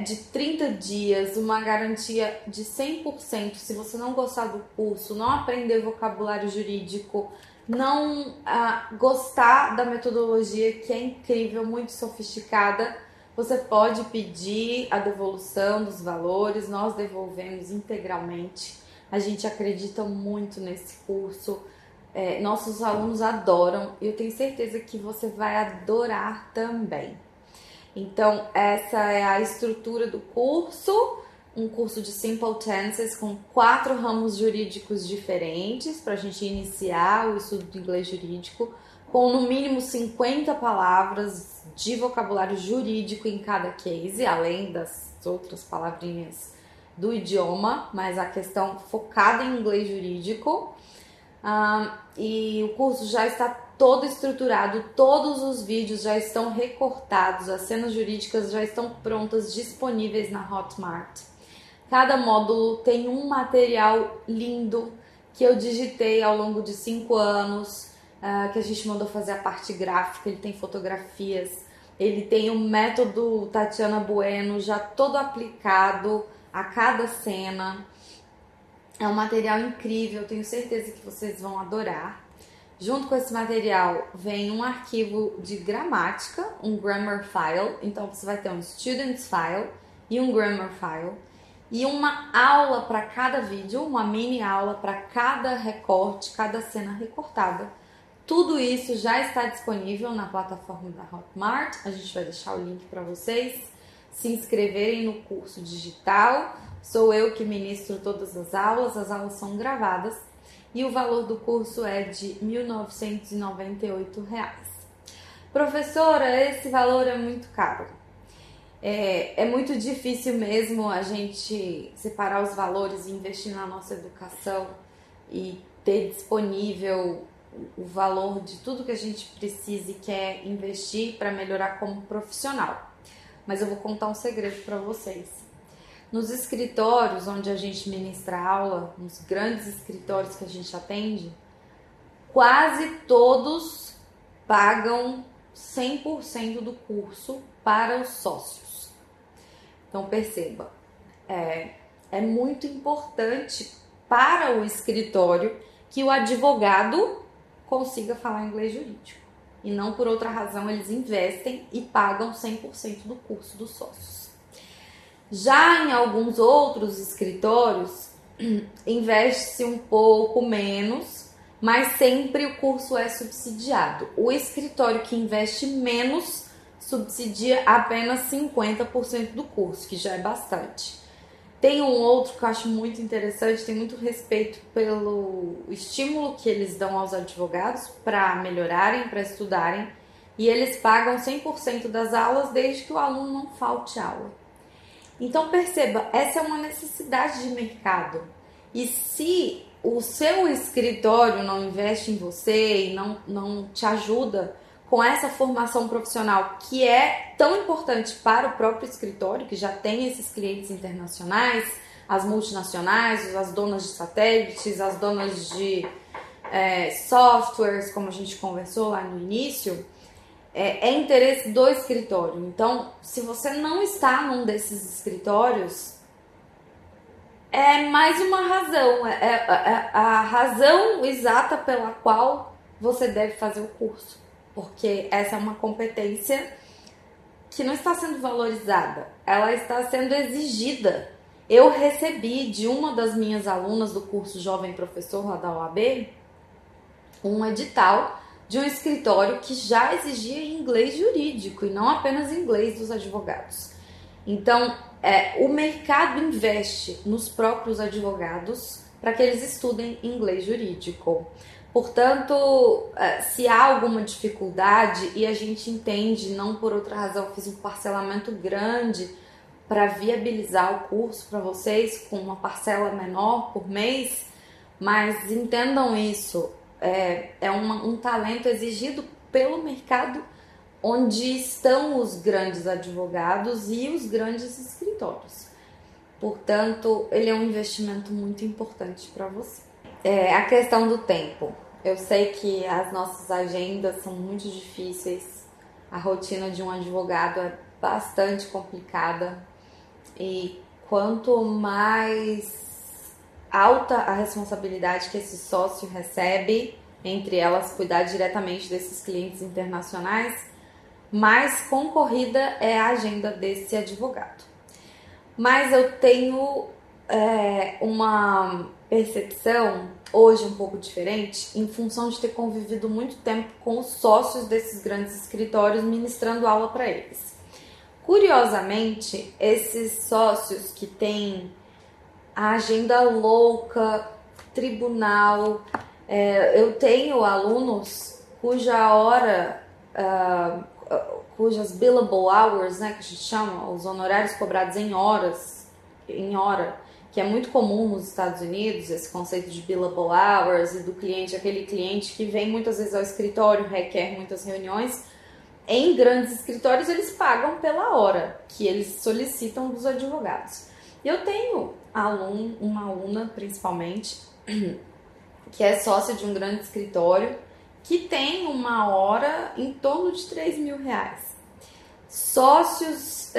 [SPEAKER 1] de 30 dias, uma garantia de 100%. Se você não gostar do curso, não aprender vocabulário jurídico, não gostar da metodologia, que é incrível, muito sofisticada, você pode pedir a devolução dos valores, nós devolvemos integralmente. A gente acredita muito nesse curso, nossos alunos adoram e eu tenho certeza que você vai adorar também. Então, essa é a estrutura do curso, um curso de Simple Tenses com 4 ramos jurídicos diferentes para a gente iniciar o estudo do inglês jurídico, com no mínimo 50 palavras de vocabulário jurídico em cada case, além das outras palavrinhas do idioma, mas a questão focada em inglês jurídico. E o curso já está todo estruturado, todos os vídeos já estão recortados, as cenas jurídicas já estão prontas, disponíveis na Hotmart. Cada módulo tem um material lindo que eu digitei ao longo de 5 anos, que a gente mandou fazer a parte gráfica. Ele tem fotografias, ele tem o método Tatiana Bueno já todo aplicado a cada cena. É um material incrível, tenho certeza que vocês vão adorar. Junto com esse material vem um arquivo de gramática, um grammar file. Então você vai ter um students file e um grammar file. E uma aula para cada vídeo, uma mini aula para cada recorte, cada cena recortada. Tudo isso já está disponível na plataforma da Hotmart. A gente vai deixar o link para vocês se inscreverem no curso digital. Sou eu que ministro todas as aulas são gravadas. E o valor do curso é de R$ 1.998. Professora, esse valor é muito caro. É muito difícil mesmo a gente separar os valores e investir na nossa educação e ter disponível o valor de tudo que a gente precisa e quer investir para melhorar como profissional. Mas eu vou contar um segredo para vocês. Nos escritórios onde a gente ministra aula, nos grandes escritórios que a gente atende, quase todos pagam 100% do curso para os sócios. Então perceba, é muito importante para o escritório que o advogado consiga falar inglês jurídico. E não por outra razão eles investem e pagam 100% do curso dos sócios. Já em alguns outros escritórios, investe-se um pouco menos, mas sempre o curso é subsidiado. O escritório que investe menos subsidia apenas 50% do curso, que já é bastante. Tem um outro que eu acho muito interessante, tem muito respeito pelo estímulo que eles dão aos advogados para melhorarem, para estudarem, e eles pagam 100% das aulas desde que o aluno não falte aula. Então perceba, essa é uma necessidade de mercado. E se o seu escritório não investe em você e não te ajuda com essa formação profissional que é tão importante para o próprio escritório, que já tem esses clientes internacionais, as multinacionais, as donas de satélites, as donas de softwares, como a gente conversou lá no início, é interesse do escritório. Então, se você não está num desses escritórios, é mais uma razão, a razão exata pela qual você deve fazer o curso. Porque essa é uma competência que não está sendo valorizada, ela está sendo exigida. Eu recebi de uma das minhas alunas do curso Jovem Professor lá da OAB um edital de um escritório que já exigia inglês jurídico e não apenas inglês dos advogados. Então, o mercado investe nos próprios advogados para que eles estudem inglês jurídico. Portanto, se há alguma dificuldade, e a gente entende, não por outra razão, fiz um parcelamento grande para viabilizar o curso para vocês com uma parcela menor por mês, mas entendam isso, um talento exigido pelo mercado onde estão os grandes advogados e os grandes escritórios. Portanto, ele é um investimento muito importante para você. A questão do tempo. Eu sei que as nossas agendas são muito difíceis, a rotina de um advogado é bastante complicada e quanto mais alta a responsabilidade que esse sócio recebe, entre elas cuidar diretamente desses clientes internacionais, mais concorrida é a agenda desse advogado. Mas eu tenho uma percepção hoje um pouco diferente em função de ter convivido muito tempo com os sócios desses grandes escritórios ministrando aula para eles. Curiosamente, esses sócios que têm a agenda louca, tribunal, eu tenho alunos cujas billable hours, né, que a gente chama, os honorários cobrados em hora, que é muito comum nos Estados Unidos, esse conceito de billable hours e do cliente, aquele cliente que vem muitas vezes ao escritório, requer muitas reuniões. Em grandes escritórios, eles pagam pela hora que eles solicitam dos advogados. E eu tenho uma aluna, principalmente, que é sócia de um grande escritório, que tem uma hora em torno de R$3.000. Sócios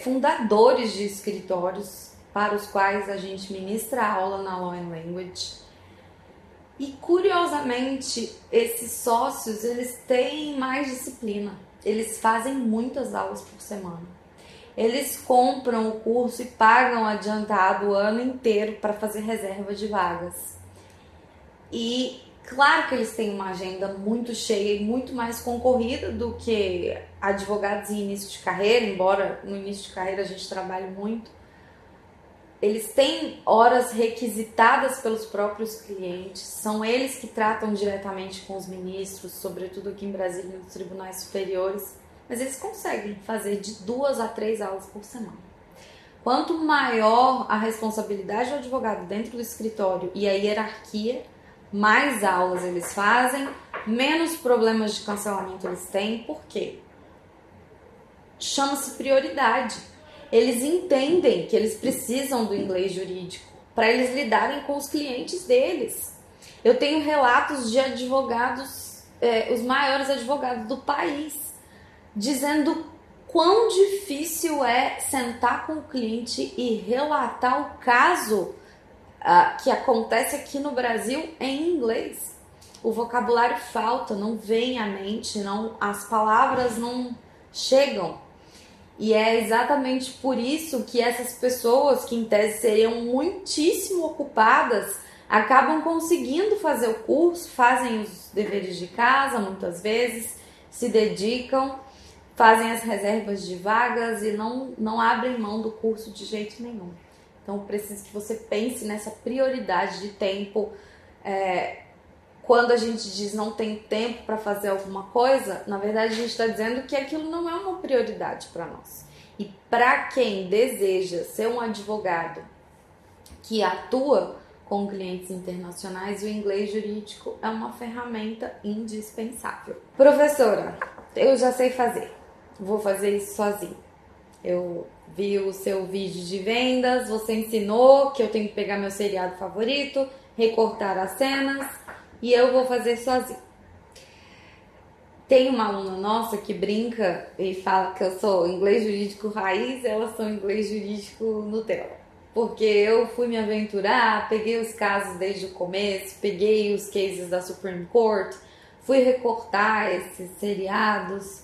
[SPEAKER 1] fundadores de escritórios para os quais a gente ministra aula na Law and Language. E curiosamente, esses sócios, eles têm mais disciplina. Eles fazem muitas aulas por semana. Eles compram o curso e pagam adiantado o ano inteiro para fazer reserva de vagas. E claro que eles têm uma agenda muito cheia e muito mais concorrida do que advogados em início de carreira, embora no início de carreira a gente trabalhe muito. Eles têm horas requisitadas pelos próprios clientes, são eles que tratam diretamente com os ministros, sobretudo aqui em Brasília, nos tribunais superiores. mas eles conseguem fazer de 2 a 3 aulas por semana. Quanto maior a responsabilidade do advogado dentro do escritório e a hierarquia, mais aulas eles fazem, menos problemas de cancelamento eles têm. Por quê? Chama-se prioridade. Eles entendem que eles precisam do inglês jurídico para eles lidarem com os clientes deles. Eu tenho relatos de advogados, os maiores advogados do país, dizendo quão difícil é sentar com o cliente e relatar o caso que acontece aqui no Brasil em inglês. O vocabulário falta, não vem à mente, as palavras não chegam. E é exatamente por isso que essas pessoas, que em tese seriam muitíssimo ocupadas, acabam conseguindo fazer o curso, fazem os deveres de casa muitas vezes, se dedicam, fazem as reservas de vagas e não abrem mão do curso de jeito nenhum. Então, preciso que você pense nessa prioridade de tempo. Quando a gente diz não tem tempo para fazer alguma coisa, na verdade a gente está dizendo que aquilo não é uma prioridade para nós. E para quem deseja ser um advogado que atua com clientes internacionais, o inglês jurídico é uma ferramenta indispensável. Professora, eu já sei fazer. Vou fazer isso sozinho. Eu vi o seu vídeo de vendas, você ensinou que eu tenho que pegar meu seriado favorito, recortar as cenas e eu vou fazer sozinho. Tem uma aluna nossa que brinca e fala que eu sou inglês jurídico raiz, elas são inglês jurídico Nutella. Porque eu fui me aventurar, peguei os casos desde o começo, peguei os cases da Supreme Court, fui recortar esses seriados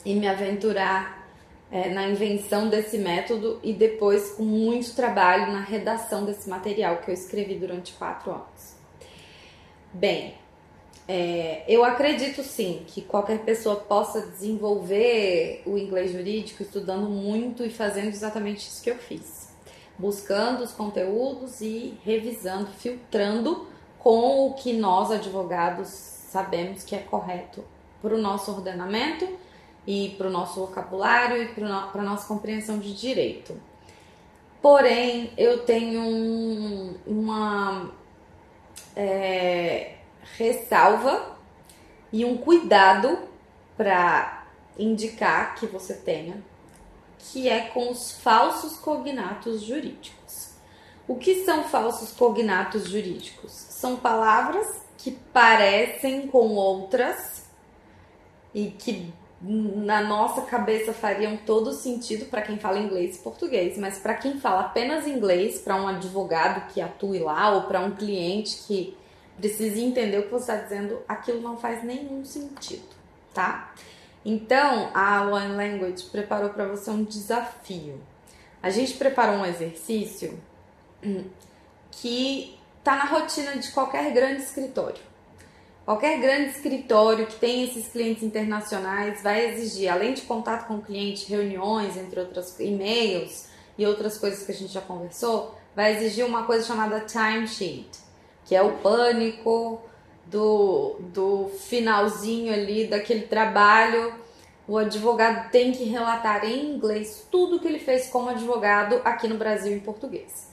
[SPEAKER 1] e me aventurar na invenção desse método e depois com muito trabalho na redação desse material que eu escrevi durante 4 anos. Bem, eu acredito sim que qualquer pessoa possa desenvolver o inglês jurídico estudando muito e fazendo exatamente isso que eu fiz. Buscando os conteúdos e revisando, filtrando com o que nós advogados sabemos que é correto para o nosso ordenamento e para o nosso vocabulário e para a nossa compreensão de direito. Porém, eu tenho uma ressalva e um cuidado para indicar que você tenha, que é com os falsos cognatos jurídicos. O que são falsos cognatos jurídicos? São palavras que parecem com outras e que na nossa cabeça fariam todo sentido para quem fala inglês e português, mas para quem fala apenas inglês, para um advogado que atue lá ou para um cliente que precise entender o que você está dizendo, aquilo não faz nenhum sentido, tá? Então, a Aloha Language preparou para você um desafio. A gente preparou um exercício que está na rotina de qualquer grande escritório. Qualquer grande escritório que tem esses clientes internacionais vai exigir, além de contato com o cliente, reuniões, entre outras, e-mails e outras coisas que a gente já conversou, vai exigir uma coisa chamada timesheet, que é o pânico do finalzinho ali daquele trabalho. O advogado tem que relatar em inglês tudo que ele fez como advogado aqui no Brasil em português.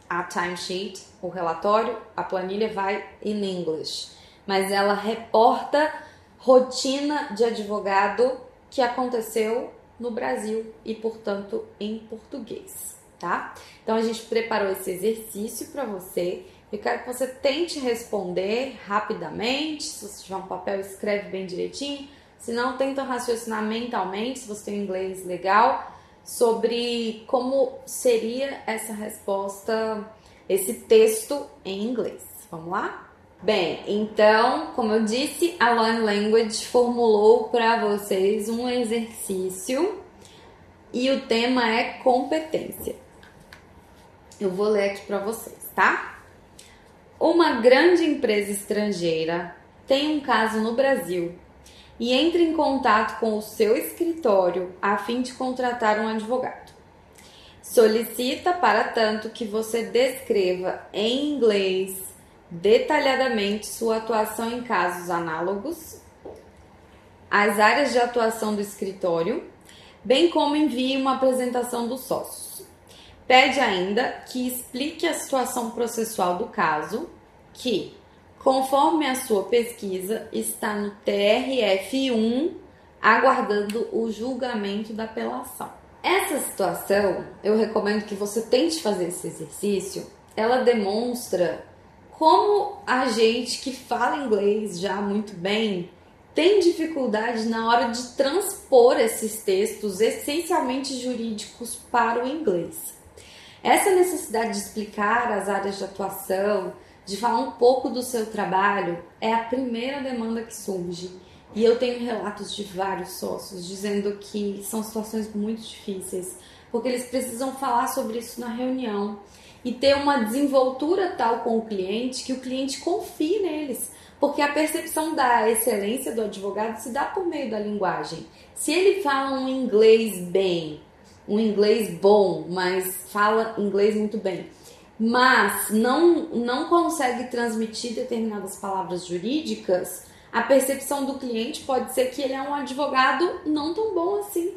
[SPEAKER 1] A timesheet, o relatório, a planilha vai in English, mas ela reporta rotina de advogado que aconteceu no Brasil e, portanto, em português, tá? Então, a gente preparou esse exercício para você. Eu quero que você tente responder rapidamente. Se você tiver um papel, escreve bem direitinho. Se não, tenta raciocinar mentalmente, se você tem inglês legal, sobre como seria essa resposta, esse texto em inglês. Vamos lá? Bem, então, como eu disse, a Aloha Language formulou para vocês um exercício e o tema é competência. Eu vou ler aqui para vocês, tá? Uma grande empresa estrangeira tem um caso no Brasil e entra em contato com o seu escritório a fim de contratar um advogado. Solicita, para tanto, que você descreva em inglês detalhadamente sua atuação em casos análogos as áreas de atuação do escritório, bem como envie uma apresentação dos sócios. Pede ainda que explique a situação processual do caso, que, conforme a sua pesquisa, está no TRF1, aguardando o julgamento da apelação. Essa situação, eu recomendo que você tente fazer esse exercício. Ela demonstra como a gente que fala inglês já muito bem tem dificuldade na hora de transpor esses textos essencialmente jurídicos para o inglês. Essa necessidade de explicar as áreas de atuação, de falar um pouco do seu trabalho, é a primeira demanda que surge. E eu tenho relatos de vários sócios dizendo que são situações muito difíceis, porque eles precisam falar sobre isso na reunião e ter uma desenvoltura tal com o cliente que o cliente confie neles, porque a percepção da excelência do advogado se dá por meio da linguagem. Se ele fala um inglês bem, um inglês bom, mas fala inglês muito bem, mas não consegue transmitir determinadas palavras jurídicas, a percepção do cliente pode ser que ele é um advogado não tão bom assim.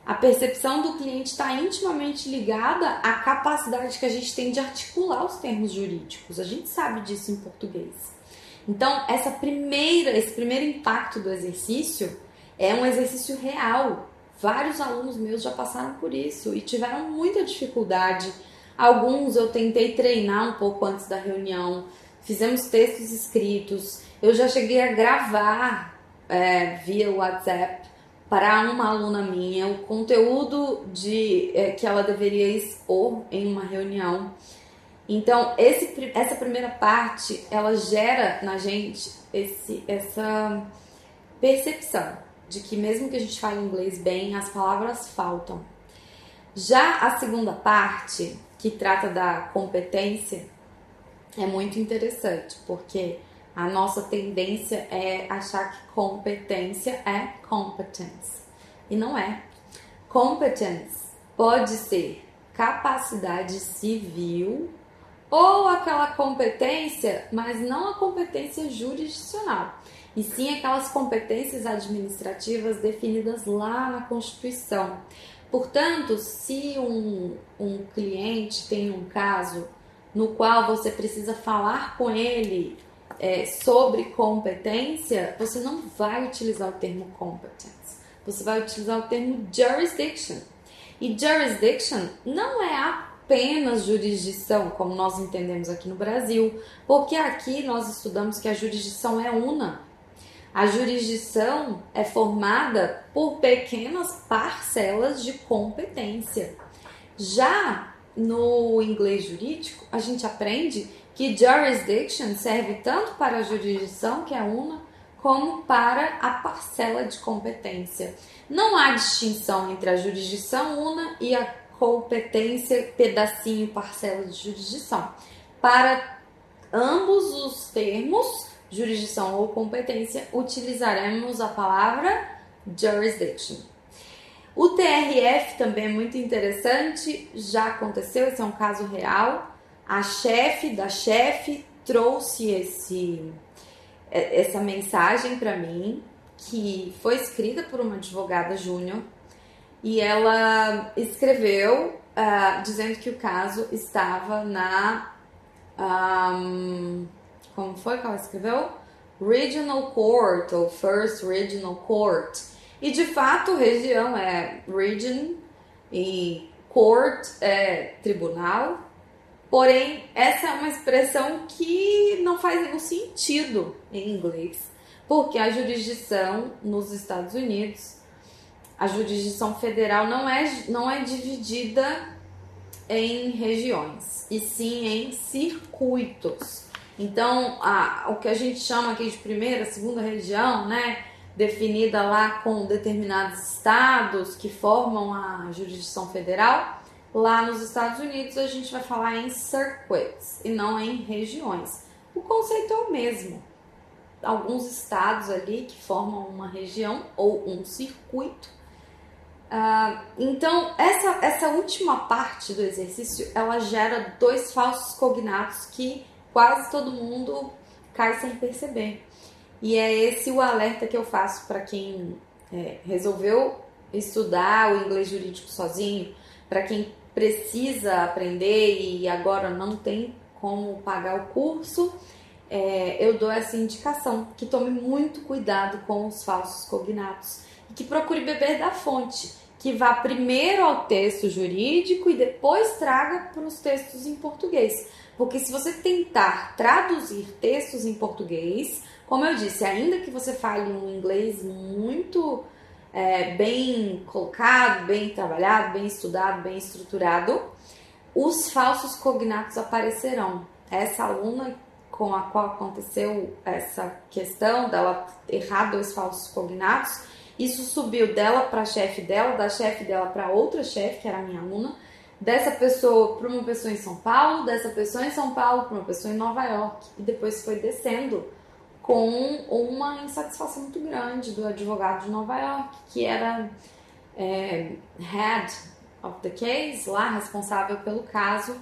[SPEAKER 1] A percepção do cliente está intimamente ligada à capacidade que a gente tem de articular os termos jurídicos. A gente sabe disso em português. Então, esse primeiro impacto do exercício é um exercício real. Vários alunos meus já passaram por isso e tiveram muita dificuldade. Alguns eu tentei treinar um pouco antes da reunião, fizemos textos escritos, eu já cheguei a gravar via WhatsApp para uma aluna minha o conteúdo que ela deveria expor em uma reunião. Então, essa primeira parte, ela gera na gente essa percepção de que mesmo que a gente fale inglês bem, as palavras faltam. Já a segunda parte, que trata da competência, é muito interessante, porque a nossa tendência é achar que competência é competence. E não é. Competence pode ser capacidade civil ou aquela competência, mas não a competência jurisdicional, e sim aquelas competências administrativas definidas lá na Constituição. Portanto, se um cliente tem um caso no qual você precisa falar com ele sobre competência, você não vai utilizar o termo competence, você vai utilizar o termo jurisdiction. E jurisdiction não é apenas jurisdição, como nós entendemos aqui no Brasil, porque aqui nós estudamos que a jurisdição é una. A jurisdição é formada por pequenas parcelas de competência. Já no inglês jurídico, a gente aprende que jurisdiction serve tanto para a jurisdição, que é una, como para a parcela de competência. Não há distinção entre a jurisdição una e a competência pedacinho, parcela de jurisdição. Para ambos os termos, jurisdição ou competência, utilizaremos a palavra jurisdiction. O TRF também é muito interessante, já aconteceu, esse é um caso real. A chefe da chefe trouxe essa mensagem para mim, que foi escrita por uma advogada júnior, e ela escreveu dizendo que o caso estava na... como foi que ela escreveu? Regional Court, ou First Regional Court. E de fato, região é region e court é tribunal. Porém, essa é uma expressão que não faz nenhum sentido em inglês, porque a jurisdição nos Estados Unidos, a jurisdição federal não é dividida em regiões, e sim em circuitos. Então, o que a gente chama aqui de primeira, segunda região, né, definida lá com determinados estados que formam a jurisdição federal, lá nos Estados Unidos a gente vai falar em circuits e não em regiões. O conceito é o mesmo. Alguns estados ali que formam uma região ou um circuito. Então, essa última parte do exercício, ela gera dois falsos cognatos que quase todo mundo cai sem perceber. E é esse o alerta que eu faço para quem resolveu estudar o inglês jurídico sozinho, para quem precisa aprender e agora não tem como pagar o curso. Eu dou essa indicação, que tome muito cuidado com os falsos cognatos e que procure beber da fonte, que vá primeiro ao texto jurídico e depois traga para os textos em português. Porque se você tentar traduzir textos em português, como eu disse, ainda que você fale um inglês muito bem colocado, bem trabalhado, bem estudado, bem estruturado, os falsos cognatos aparecerão. Essa aluna com a qual aconteceu essa questão dela errar 2 falsos cognatos, isso subiu dela para a chefe dela, da chefe dela para outra chefe, que era a minha aluna, dessa pessoa para uma pessoa em São Paulo, dessa pessoa em São Paulo para uma pessoa em Nova York, e depois foi descendo com uma insatisfação muito grande do advogado de Nova York, que era head of the case, lá responsável pelo caso,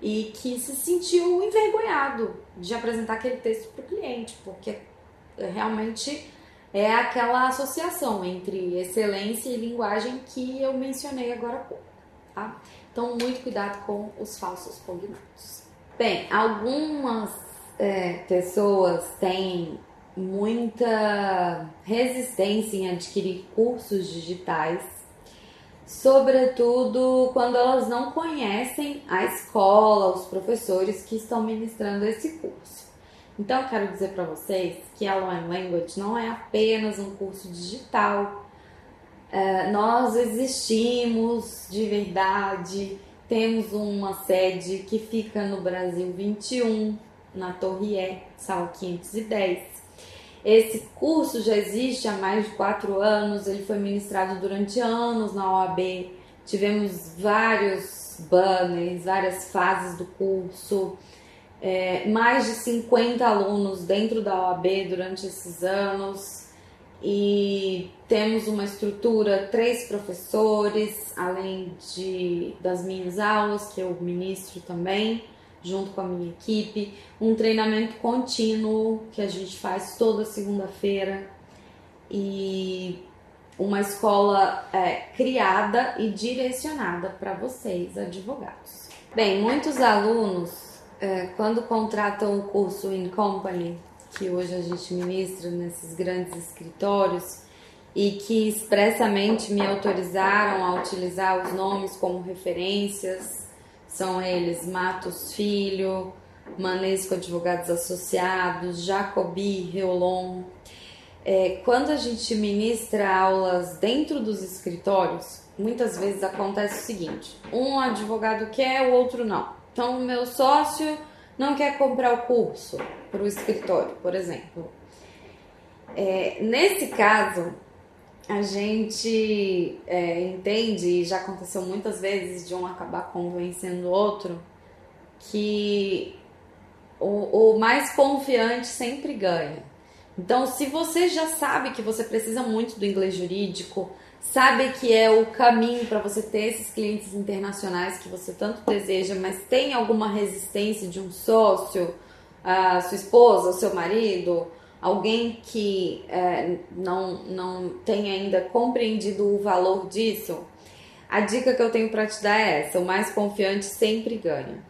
[SPEAKER 1] e que se sentiu envergonhado de apresentar aquele texto para o cliente, porque realmente é aquela associação entre excelência e linguagem que eu mencionei agora há pouco, tá? Então, muito cuidado com os falsos cognatos. Bem, algumas pessoas têm muita resistência em adquirir cursos digitais, sobretudo quando elas não conhecem a escola, os professores que estão ministrando esse curso. Então, eu quero dizer para vocês que a Law and Language não é apenas um curso digital. Nós existimos de verdade, temos uma sede que fica no Brasil 21, na Torre E, sala 510. Esse curso já existe há mais de 4 anos, ele foi ministrado durante anos na OAB, tivemos vários banners, várias fases do curso, mais de 50 alunos dentro da OAB durante esses anos, e temos uma estrutura, 3 professores, além das minhas aulas, que eu ministro também, junto com a minha equipe, um treinamento contínuo que a gente faz toda segunda-feira e uma escola criada e direcionada para vocês, advogados. Bem, muitos alunos, quando contratam o curso In Company, que hoje a gente ministra nesses grandes escritórios e que expressamente me autorizaram a utilizar os nomes como referências, são eles Matos Filho, Manesco Advogados Associados, Jacobi, Reolon. Quando a gente ministra aulas dentro dos escritórios, muitas vezes acontece o seguinte: um advogado quer, o outro não. Então, o meu sócio não quer comprar o curso para o escritório, por exemplo. Nesse caso, a gente entende, e já aconteceu muitas vezes de um acabar convencendo o outro, que o mais confiante sempre ganha. Então, se você já sabe que você precisa muito do inglês jurídico, sabe que é o caminho para você ter esses clientes internacionais que você tanto deseja, mas tem alguma resistência de um sócio, a sua esposa, o seu marido, alguém que não tem ainda compreendido o valor disso, a dica que eu tenho para te dar é essa: o mais confiante sempre ganha.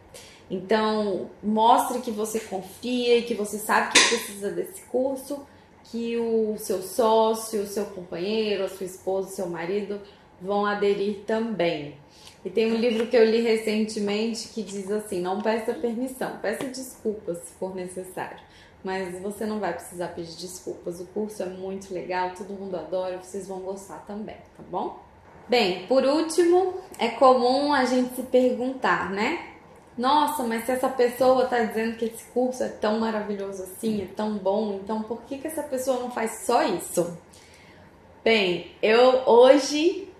[SPEAKER 1] Então, mostre que você confia e que você sabe que precisa desse curso, que o seu sócio, o seu companheiro, a sua esposa, o seu marido vão aderir também. E tem um livro que eu li recentemente que diz assim: não peça permissão, peça desculpas se for necessário, mas você não vai precisar pedir desculpas. O curso é muito legal, todo mundo adora, vocês vão gostar também, tá bom? Bem, por último, é comum a gente se perguntar, né? Nossa, mas se essa pessoa está dizendo que esse curso é tão maravilhoso assim, é tão bom, então por que essa pessoa não faz só isso? Bem, eu hoje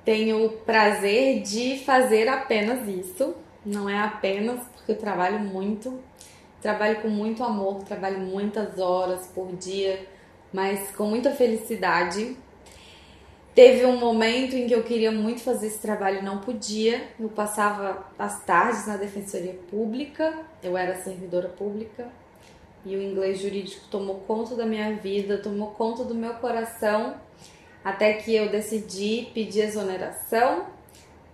[SPEAKER 1] tenho o prazer de fazer apenas isso. Não é apenas porque eu trabalho muito, trabalho com muito amor, trabalho muitas horas por dia, mas com muita felicidade. Teve um momento em que eu queria muito fazer esse trabalho e não podia. Eu passava as tardes na Defensoria Pública, eu era servidora pública, e o inglês jurídico tomou conta da minha vida, tomou conta do meu coração, até que eu decidi pedir exoneração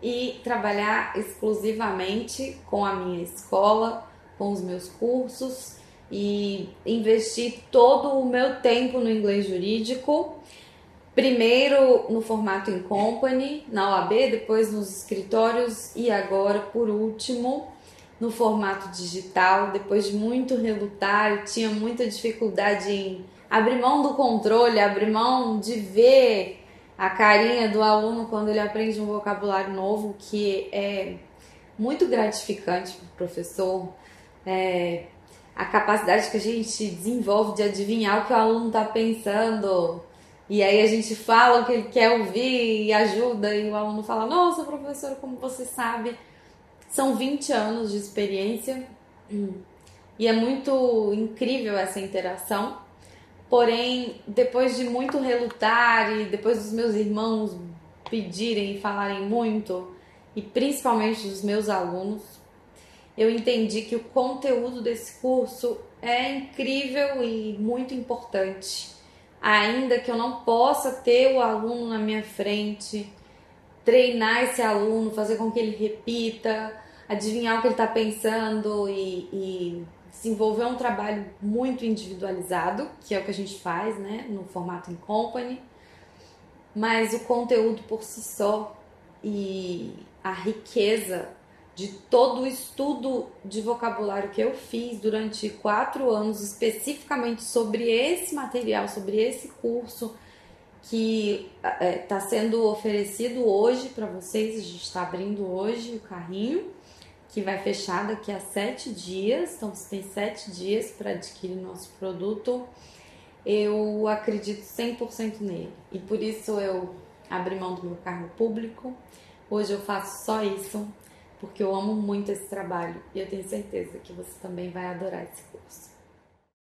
[SPEAKER 1] e trabalhar exclusivamente com a minha escola, com os meus cursos e investir todo o meu tempo no inglês jurídico. Primeiro no formato in company, na OAB, depois nos escritórios e agora, por último, no formato digital. Depois de muito relutar, eu tinha muita dificuldade em abrir mão do controle, abrir mão de ver a carinha do aluno quando ele aprende um vocabulário novo, que é muito gratificante para o professor. A capacidade que a gente desenvolve de adivinhar o que o aluno está pensando. E aí a gente fala o que ele quer ouvir e ajuda, e o aluno fala: nossa, professora, como você sabe. São 20 anos de experiência e é muito incrível essa interação. Porém, depois de muito relutar e depois dos meus irmãos pedirem e falarem muito, e principalmente dos meus alunos, eu entendi que o conteúdo desse curso é incrível e muito importante. Ainda que eu não possa ter o aluno na minha frente, treinar esse aluno, fazer com que ele repita, adivinhar o que ele está pensando e desenvolver um trabalho muito individualizado, que é o que a gente faz, né, no formato in company. Mas o conteúdo por si só e a riqueza de todo o estudo de vocabulário que eu fiz durante 4 anos, especificamente sobre esse material, sobre esse curso que está sendo oferecido hoje para vocês. A gente está abrindo hoje o carrinho, que vai fechar daqui a 7 dias. Então, você tem 7 dias para adquirir nosso produto. Eu acredito 100% nele. E por isso eu abri mão do meu cargo público. Hoje eu faço só isso, porque eu amo muito esse trabalho. E eu tenho certeza que você também vai adorar esse curso.